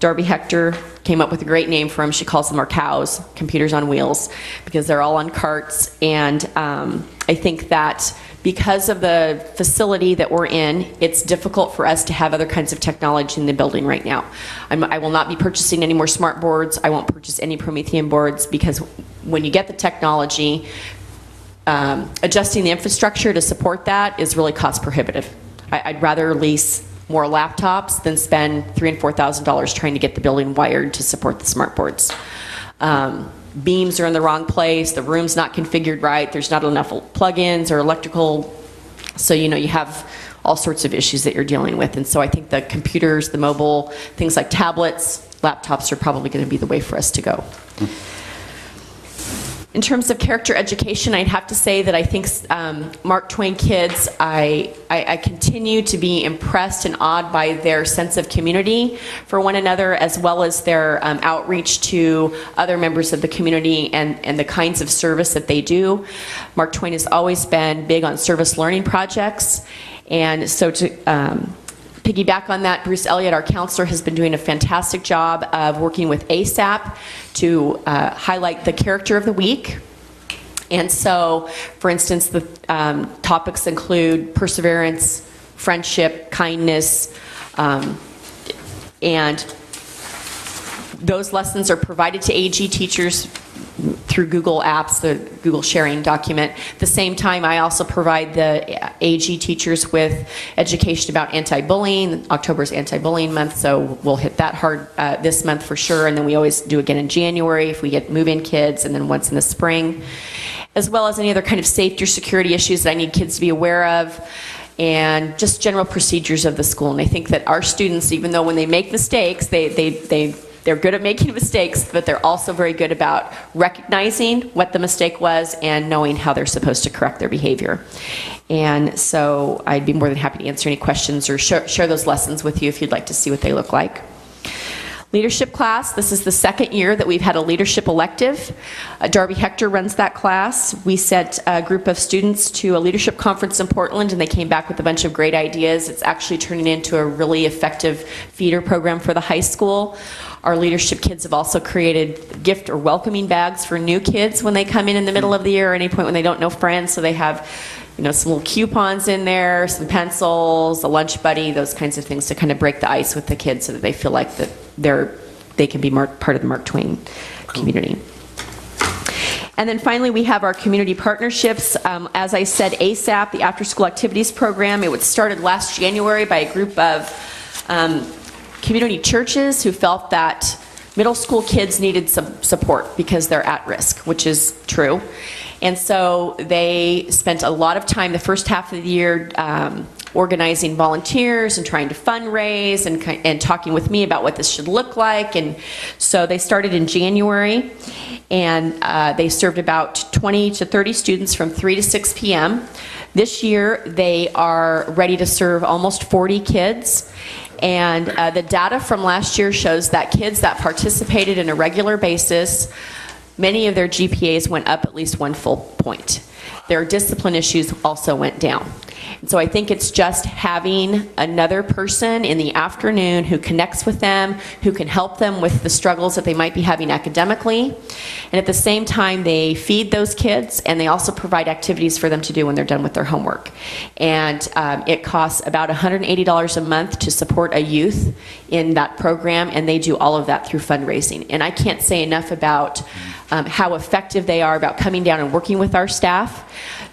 Darby Hector came up with a great name for them. She calls them our cows, computers on wheels, because they're all on carts. And I think that because of the facility that we're in, it's difficult for us to have other kinds of technology in the building right now. I will not be purchasing any more smart boards. I won't purchase any Promethean boards, because when you get the technology, adjusting the infrastructure to support that is really cost prohibitive. I'd rather lease more laptops than spend $3,000 and $4,000 trying to get the building wired to support the smart boards. Beams are in the wrong place, the room's not configured right, there's not enough plug-ins or electrical, so you have all sorts of issues that you're dealing with. And so I think the computers, the mobile, things like tablets, laptops are probably going to be the way for us to go. In terms of character education, I'd have to say that I think Mark Twain kids, I continue to be impressed and awed by their sense of community for one another, as well as their outreach to other members of the community and the kinds of service that they do. Mark Twain has always been big on service learning projects, and so to piggyback on that, Bruce Elliott, our counselor, has been doing a fantastic job of working with ASAP to highlight the character of the week. And so, for instance, the topics include perseverance, friendship, kindness, and those lessons are provided to AG teachers through Google Apps, the Google Sharing document. At the same time, I also provide the AG teachers with education about anti-bullying. October's anti-bullying month, so we'll hit that hard this month for sure, and then we always do again in January if we get move-in kids, and then once in the spring, as well as any other kind of safety or security issues that I need kids to be aware of, and just general procedures of the school. And I think that our students, even though when they make mistakes, they're good at making mistakes, but they're also very good about recognizing what the mistake was and knowing how they're supposed to correct their behavior. And so I'd be more than happy to answer any questions or share those lessons with you if you'd like to see what they look like. Leadership class, this is the second year that we've had a leadership elective. Darby Hector runs that class. We sent a group of students to a leadership conference in Portland, and they came back with a bunch of great ideas. It's actually turning into a really effective feeder program for the high school. Our leadership kids have also created gift or welcoming bags for new kids when they come in the middle of the year or any point when they don't know friends. So they have, some little coupons in there, some pencils, a lunch buddy, those kinds of things to kind of break the ice with the kids so that they feel like that they can be part of the Mark Twain community. And then finally, we have our community partnerships. As I said, ASAP, the After School Activities Program, it was started last January by a group of community churches who felt that middle school kids needed some support because they're at risk, which is true. And so they spent a lot of time the first half of the year organizing volunteers and trying to fundraise and talking with me about what this should look like. And so they started in January, and they served about 20 to 30 students from 3 to 6 p.m. This year, they are ready to serve almost 40 kids. And the data from last year shows that kids that participated in a regular basis, many of their GPAs went up at least 1 full point. Their discipline issues also went down. And so I think it's just having another person in the afternoon who connects with them, who can help them with the struggles that they might be having academically. And at the same time, they feed those kids, and they also provide activities for them to do when they're done with their homework. And it costs about $180 a month to support a youth in that program, and they do all of that through fundraising. And I can't say enough about how effective they are about coming down and working with our staff.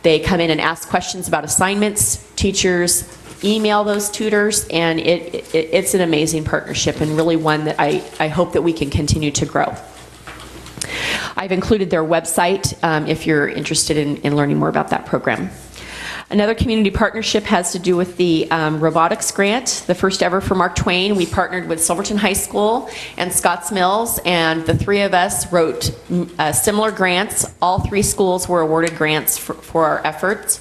They come in and ask questions about assignments. Teachers email those tutors, and it's an amazing partnership, and really one that I hope that we can continue to grow. I've included their website if you're interested in learning more about that program. Another community partnership has to do with the robotics grant, the first ever for Mark Twain. We partnered with Silverton High School and Scotts Mills, and the three of us wrote similar grants. All three schools were awarded grants for our efforts.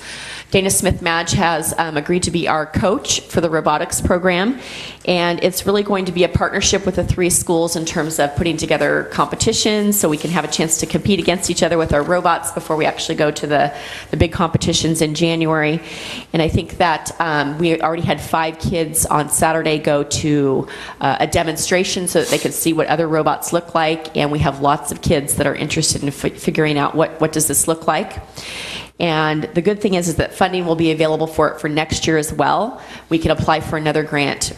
Dana Smith Madge has agreed to be our coach for the robotics program, and it's really going to be a partnership with the three schools in terms of putting together competitions so we can have a chance to compete against each other with our robots before we actually go to the big competitions in January. And I think that we already had 5 kids on Saturday go to a demonstration so that they could see what other robots look like, and we have lots of kids that are interested in figuring out what does this look like. And the good thing is that funding will be available for it for next year as well. We can apply for another grant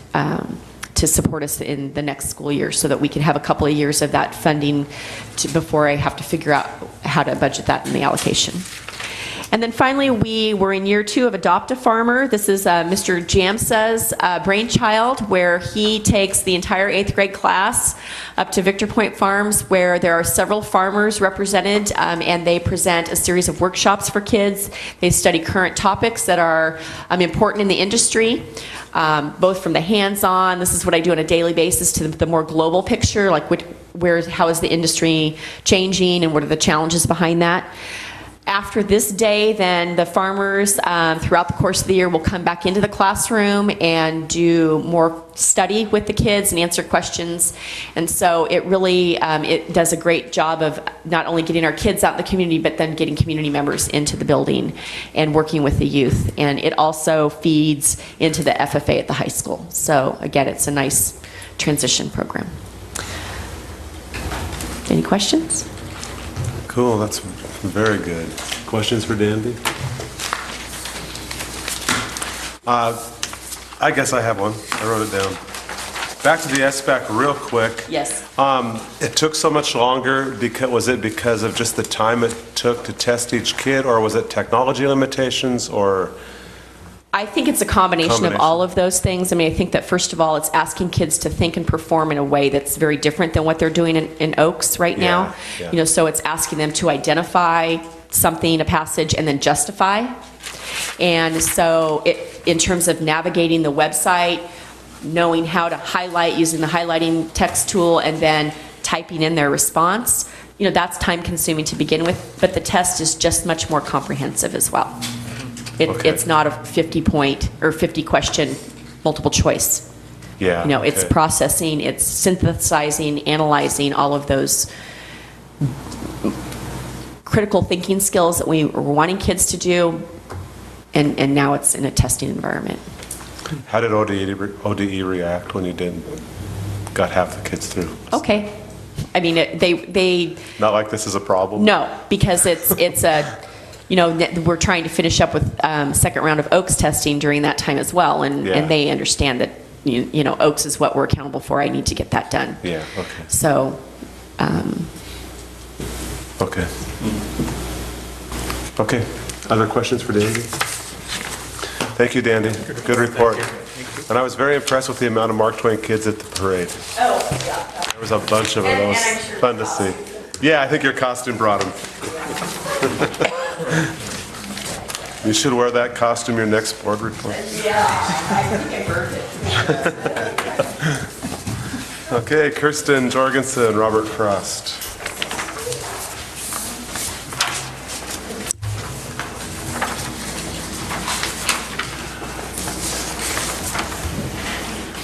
to support us in the next school year so that we can have a couple of years of that funding before I have to figure out how to budget that in the allocation. And then finally, we were in year 2 of Adopt a Farmer. This is Mr. Jamsa's brainchild, where he takes the entire 8th grade class up to Victor Point Farms, where there are several farmers represented, and they present a series of workshops for kids. They study current topics that are important in the industry, both from the hands-on, this is what I do on a daily basis, to the more global picture, like how is the industry changing and what are the challenges behind that. After this day, then the farmers throughout the course of the year will come back into the classroom and do more study with the kids and answer questions. And so it really it does a great job of not only getting our kids out in the community, but then getting community members into the building and working with the youth. And it also feeds into the FFA at the high school. So again, it's a nice transition program. Any questions? Cool, that's Very good. Questions for Dandy? I guess I have one. I wrote it down. Back to the SBAC real quick. Yes. It took so much longer because, was it because of just the time it took to test each kid, or was it technology limitations, or? I think it's a combination of all of those things. I mean, I think that first of all, it's asking kids to think and perform in a way that's very different than what they're doing in Oaks right now. Yeah. You know, so it's asking them to identify something, a passage, and then justify. And so in terms of navigating the website, knowing how to highlight using the highlighting text tool, and then typing in their response, you know, that's time consuming to begin with, but the test is just much more comprehensive as well. It's not a 50-point or 50-question multiple choice. Yeah. You know, it's processing, it's synthesizing, analyzing all of those critical thinking skills that we were wanting kids to do, and now it's in a testing environment. How did ODE react when you got half the kids through? Okay. I mean, they Not like this is a problem? No, because it's a, you know, we're trying to finish up with second round of Oaks testing during that time as well, and they understand that, you know, Oaks is what we're accountable for. I need to get that done. Yeah, okay. So. Okay. Okay. Other questions for Dandy? Thank you, Dandy. Good report. And I was very impressed with the amount of Mark Twain kids at the parade. Oh, yeah. There was a bunch of them. It was fun to see. Yeah, I think your costume brought them. You should wear that costume your next board report. Yeah, I think I burned it. Okay, Kirsten Jorgensen, Robert Frost.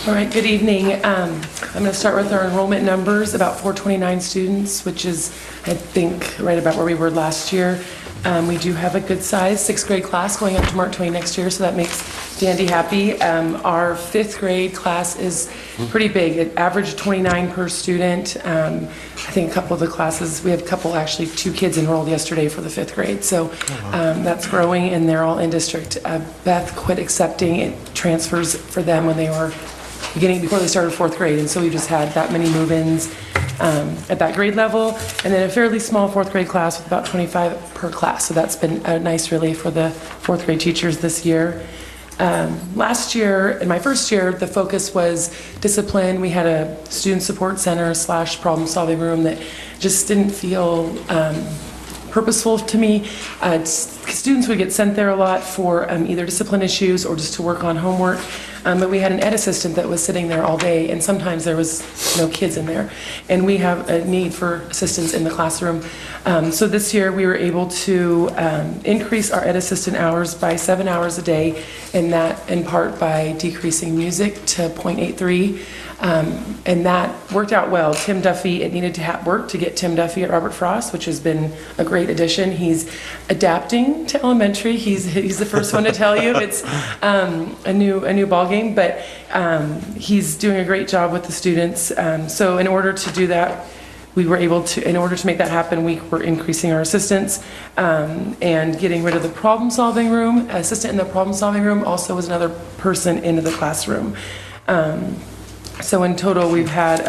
All right, good evening. I'm going to start with our enrollment numbers, about 429 students, which is, I think, right about where we were last year. We do have a good size sixth grade class going up to Mark Twain next year, so that makes Dandy happy. Our fifth grade class is pretty big. It averaged 29 per student. I think a couple of the classes, we have a couple, actually 2 kids enrolled yesterday for the fifth grade, so that's growing, and they're all in district. Beth quit accepting transfers for them when they were before they started fourth grade, and so we just had that many move-ins at that grade level, and then a fairly small fourth grade class with about 25 per class, so that's been a nice relief for the fourth grade teachers this year. Last year, in my first year, the focus was discipline. We had a student support center / problem-solving room that just didn't feel purposeful to me. Students would get sent there a lot for either discipline issues or just to work on homework. But we had an ed assistant that was sitting there all day, and sometimes there was no kids in there. And we have a need for assistance in the classroom. So this year we were able to increase our ed assistant hours by 7 hours a day, and that in part by decreasing music to 0.83. And that worked out well. Tim Duffy, it needed to work to get Tim Duffy at Robert Frost, which has been a great addition. He's adapting to elementary. He's the first one to tell you it's a new ball game, but he's doing a great job with the students. So in order to do that, in order to make that happen, we were increasing our assistants and getting rid of the problem-solving room. Assistant in the problem-solving room also was another person into the classroom. So in total, we've had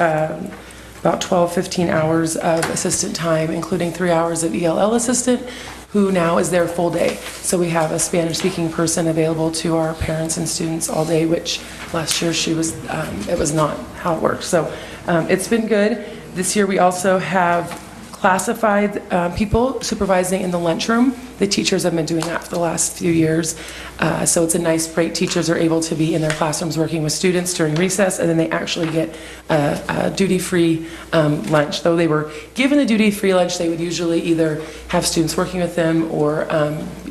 about 15 hours of assistant time, including 3 hours of ELL assistant, who now is there full day. So we have a Spanish-speaking person available to our parents and students all day, which last year it was not how it worked. So it's been good. This year we also have classified people supervising in the lunchroom. The teachers have been doing that for the last few years. So it's a nice break. Teachers are able to be in their classrooms working with students during recess, and then they actually get a duty-free lunch. Though they were given a duty-free lunch, they would usually either have students working with them or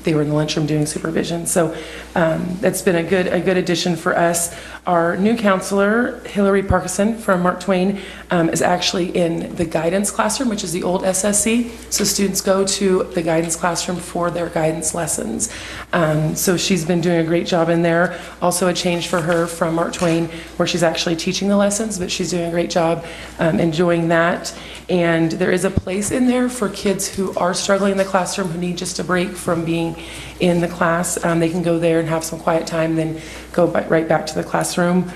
they were in the lunchroom doing supervision. So that's been a good addition for us. Our new counselor, Hillary Parkinson from Mark Twain, is actually in the guidance classroom, which is the old SSC. So students go to the guidance classroom for their guidance lessons. So she's been doing a great job in there. Also a change for her from Mark Twain, where she's actually teaching the lessons, but she's doing a great job enjoying that. And there is a place in there for kids who are struggling in the classroom, who need just a break from being in the class. They can go there and have some quiet time, then go right back to the classroom.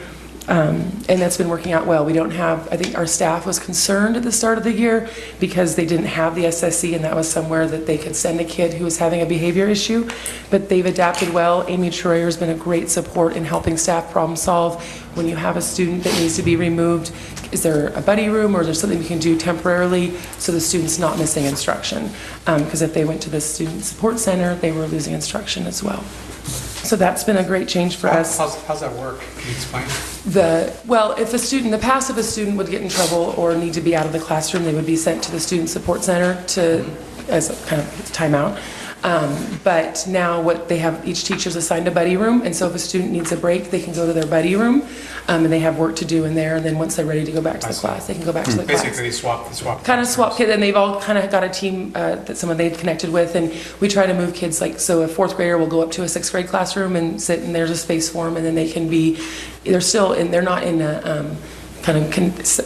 And that's been working out well. We don't have, I think our staff was concerned at the start of the year because they didn't have the SSC, and that was somewhere that they could send a kid who was having a behavior issue. But they've adapted well. Amy Troyer has been a great support in helping staff problem solve. When you have a student that needs to be removed, is there a buddy room or is there something we can do temporarily so the student's not missing instruction? Because if they went to the student support center, they were losing instruction as well. So that's been a great change for us. How's that work? Can you explain? Well, if a student, in the past, if a student would get in trouble or need to be out of the classroom, they would be sent to the student support center as a kind of timeout. But now what they have, each teacher's assigned a buddy room, and so if a student needs a break, they can go to their buddy room, and they have work to do in there, and then once they're ready to go back to the class, they can go back to the class. Basically, swap. Kind of swap kids, and they've all kind of got a team that someone they've connected with, and we try to move kids, like, so a fourth grader will go up to a sixth grade classroom and sit, and there's a space for them, and then they can be, they're not in a, kind of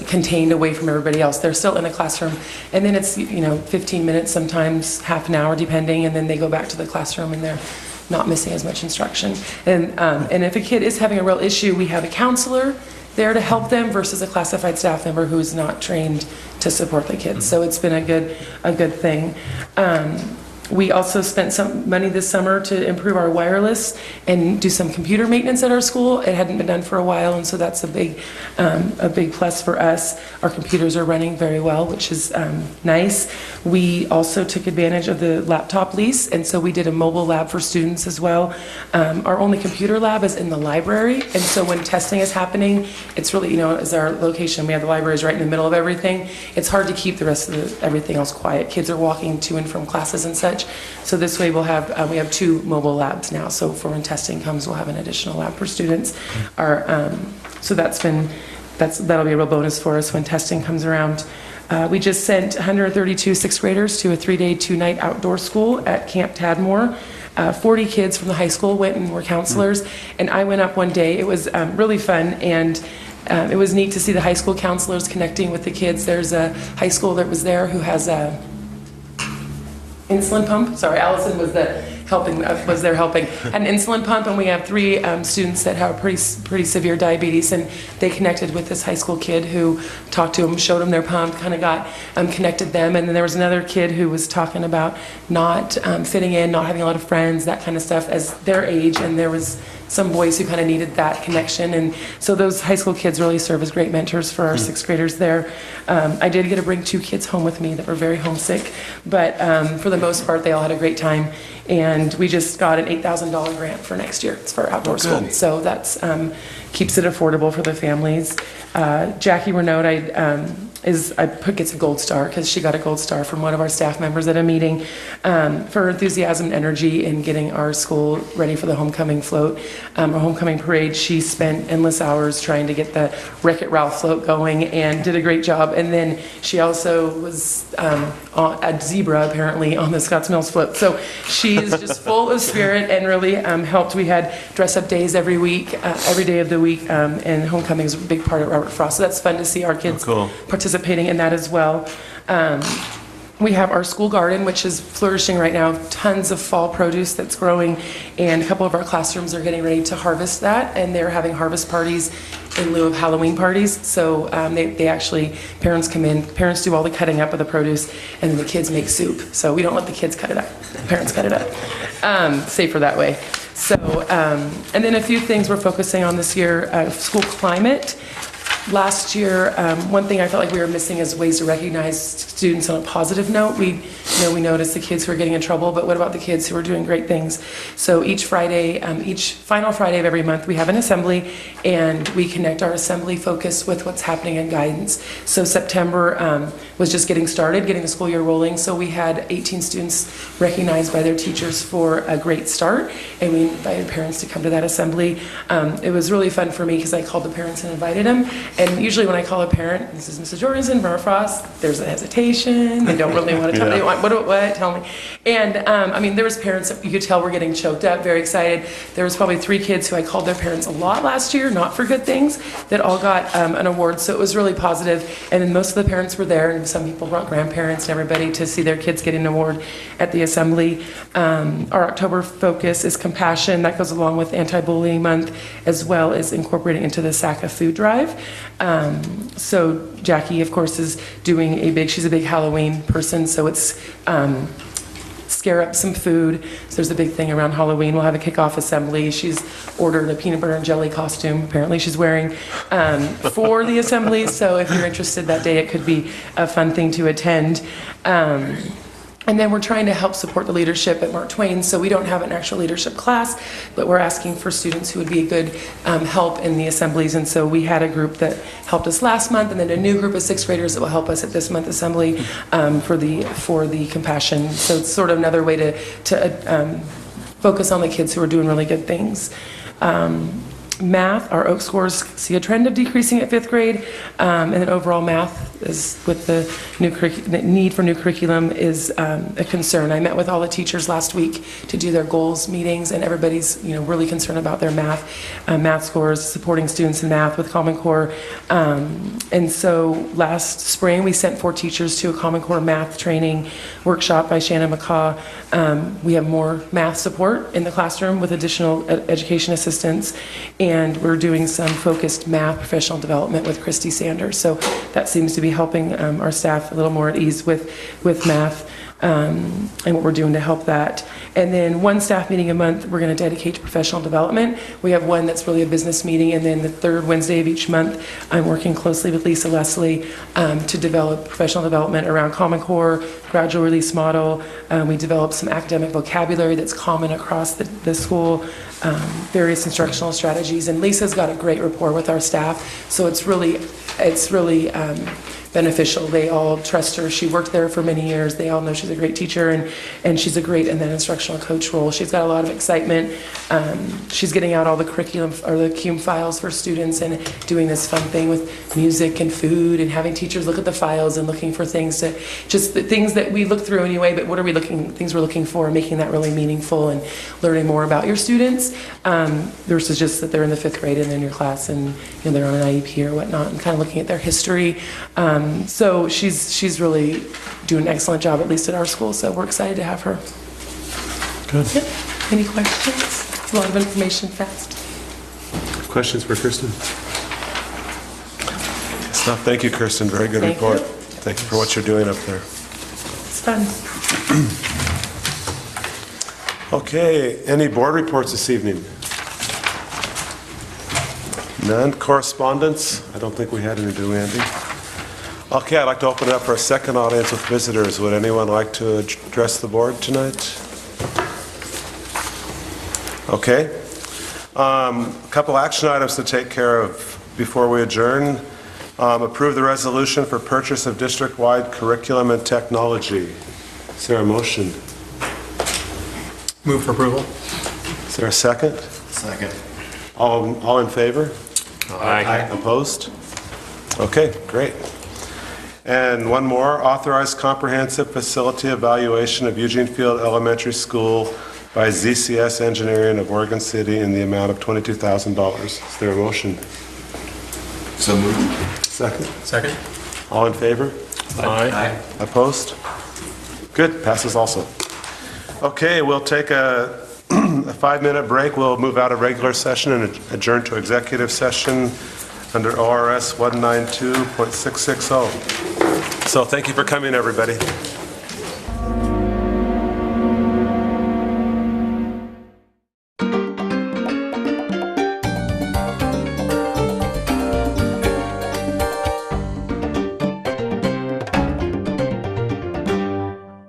contained away from everybody else. They're still in a classroom, and then it's 15 minutes, sometimes half an hour, depending, and then they go back to the classroom and they're not missing as much instruction. And if a kid is having a real issue, we have a counselor there to help them versus a classified staff member who's not trained to support the kids. So it's been a good thing. We also spent some money this summer to improve our wireless and do some computer maintenance at our school. It hadn't been done for a while, and so that's a big plus for us. Our computers are running very well, which is nice. We also took advantage of the laptop lease, and so we did a mobile lab for students as well. Our only computer lab is in the library, and so when testing is happening, it's really, as our location, we have the libraries right in the middle of everything. It's hard to keep the rest of everything else quiet. Kids are walking to and from classes and such. So this way we have 2 mobile labs now. So for when testing comes, we'll have an additional lab for students. So that'll be a real bonus for us when testing comes around. We just sent 132 sixth graders to a 3-day, 2-night outdoor school at Camp Tadmore. 40 kids from the high school went and were counselors, and I went up one day. It was really fun, and it was neat to see the high school counselors connecting with the kids. There's a high school that was there who has a insulin pump. Sorry, Allison was there helping, had an insulin pump, and we have 3 students that have pretty severe diabetes, and they connected with this high school kid who talked to them, showed them their pump, kind of got connected them, and then there was another kid who was talking about not fitting in, not having a lot of friends, that kind of stuff as their age, and there was some boys who kind of needed that connection, and so those high school kids really serve as great mentors for our sixth graders there. I did get to bring 2 kids home with me that were very homesick, but for the most part, they all had a great time, and we just got an $8,000 grant for next year. It's for outdoor school, so that's keeps it affordable for the families. Jackie Renaud, gets a gold star because she got a gold star from one of our staff members at a meeting for enthusiasm and energy in getting our school ready for the homecoming float, or homecoming parade. She spent endless hours trying to get the Wreck-It Ralph float going and did a great job. And then she also was a zebra apparently on the Scotts Mills float. So she's just full of spirit and really helped. We had dress-up days every week, every day of the week, and homecoming is a big part of Robert Frost. So that's fun to see our kids participating in that as well. We have our school garden, which is flourishing right now. Tons of fall produce that's growing, and a couple of our classrooms are getting ready to harvest that, and they're having harvest parties in lieu of Halloween parties. So they actually, parents come in, parents do all the cutting up of the produce, and then the kids make soup. So we don't let the kids cut it up, the parents cut it up. Safer that way. So, and then a few things we're focusing on this year, school climate. Last year, one thing I felt like we were missing is ways to recognize students on a positive note. We we notice the kids who are getting in trouble, but what about the kids who are doing great things? So each Friday, each final Friday of every month, we have an assembly, and we connect our assembly focus with what's happening in guidance. So September was just getting started, getting the school year rolling, so we had 18 students recognized by their teachers for a great start, and we invited parents to come to that assembly. It was really fun for me because I called the parents and invited them, and usually when I call a parent, this is Mrs. Jorgensen, Mara Frost, there's a hesitation, they don't really want to tell me, what, tell me. And I mean, there was parents that you could tell were getting choked up, very excited. There was probably 3 kids who I called their parents a lot last year, not for good things, that all got an award, so it was really positive. And then most of the parents were there, and some people brought grandparents and everybody to see their kids getting an award at the assembly. Our October focus is compassion. That goes along with anti-bullying month, as well as incorporating into the SACA food drive. So Jackie, of course, is doing she's a big Halloween person, so it's scare up some food. So there's a big thing around Halloween. We'll have a kickoff assembly. She's ordered a peanut butter and jelly costume, apparently she's wearing, for the assembly. So if you're interested that day, it could be a fun thing to attend. And then we're trying to help support the leadership at Mark Twain. So we don't have an actual leadership class, but we're asking for students who would be a good help in the assemblies. And so we had a group that helped us last month, and then a new group of 6th graders that will help us at this month's assembly for the compassion. So it's sort of another way to focus on the kids who are doing really good things. Math, our Oak scores see a trend of decreasing at 5th grade, and then overall math is with the need for new curriculum is a concern. I met with all the teachers last week to do their goals meetings, and everybody's really concerned about their math scores, supporting students in math with Common Core. And so last spring we sent 4 teachers to a Common Core math training workshop by Shannon McCaw. We have more math support in the classroom with additional education assistants, and we're doing some focused math professional development with Christy Sanders. So that seems to be helping our staff a little more at ease with math and what we're doing to help that. And then 1 staff meeting a month we're going to dedicate to professional development. We have one that's really a business meeting, and then the 3rd Wednesday of each month I'm working closely with Lisa Leslie to develop professional development around Common Core, gradual release model. We developed some academic vocabulary that's common across the school, various instructional strategies, and Lisa's got a great rapport with our staff, so it's really beneficial. They all trust her. She worked there for many years. They all know she's a great teacher, and she's a great in that instructional coach role. She's got a lot of excitement. She's getting out all the curriculum or the CUME files for students and doing this fun thing with music and food and having teachers look at the files and looking for things just the things that we look through anyway, but what are things we're looking for, making that really meaningful and learning more about your students versus just that they're in the 5th grade and they're in your class and they're on an IEP or whatnot, and kind of looking at their history. So she's really doing an excellent job, at least at our school, so we're excited to have her. Good. Yeah. Any questions? It's a lot of information fast. Questions for Kirsten? Thank you, Kirsten. Very good report. Thank you for what you're doing up there. It's fun. Okay, any board reports this evening? None. Correspondence? I don't think we had any, do we, Andy? Okay, I'd like to open it up for a second audience with visitors. Would anyone like to address the board tonight? Okay. A couple action items to take care of before we adjourn. Approve the resolution for purchase of district-wide curriculum and technology. Is there a motion? Move for approval. Is there a second? Second. All in favor? Aye. Opposed? Okay, great. And one more, authorize comprehensive facility evaluation of Eugene Field Elementary School by ZCS Engineering of Oregon City in the amount of $22,000. Is there a motion? So moved. Second? Second. All in favor? Aye. Opposed? Good, passes also. Okay, we'll take a 5-minute break. We'll move out of regular session and adjourn to executive session under ORS 192.660. So thank you for coming, everybody.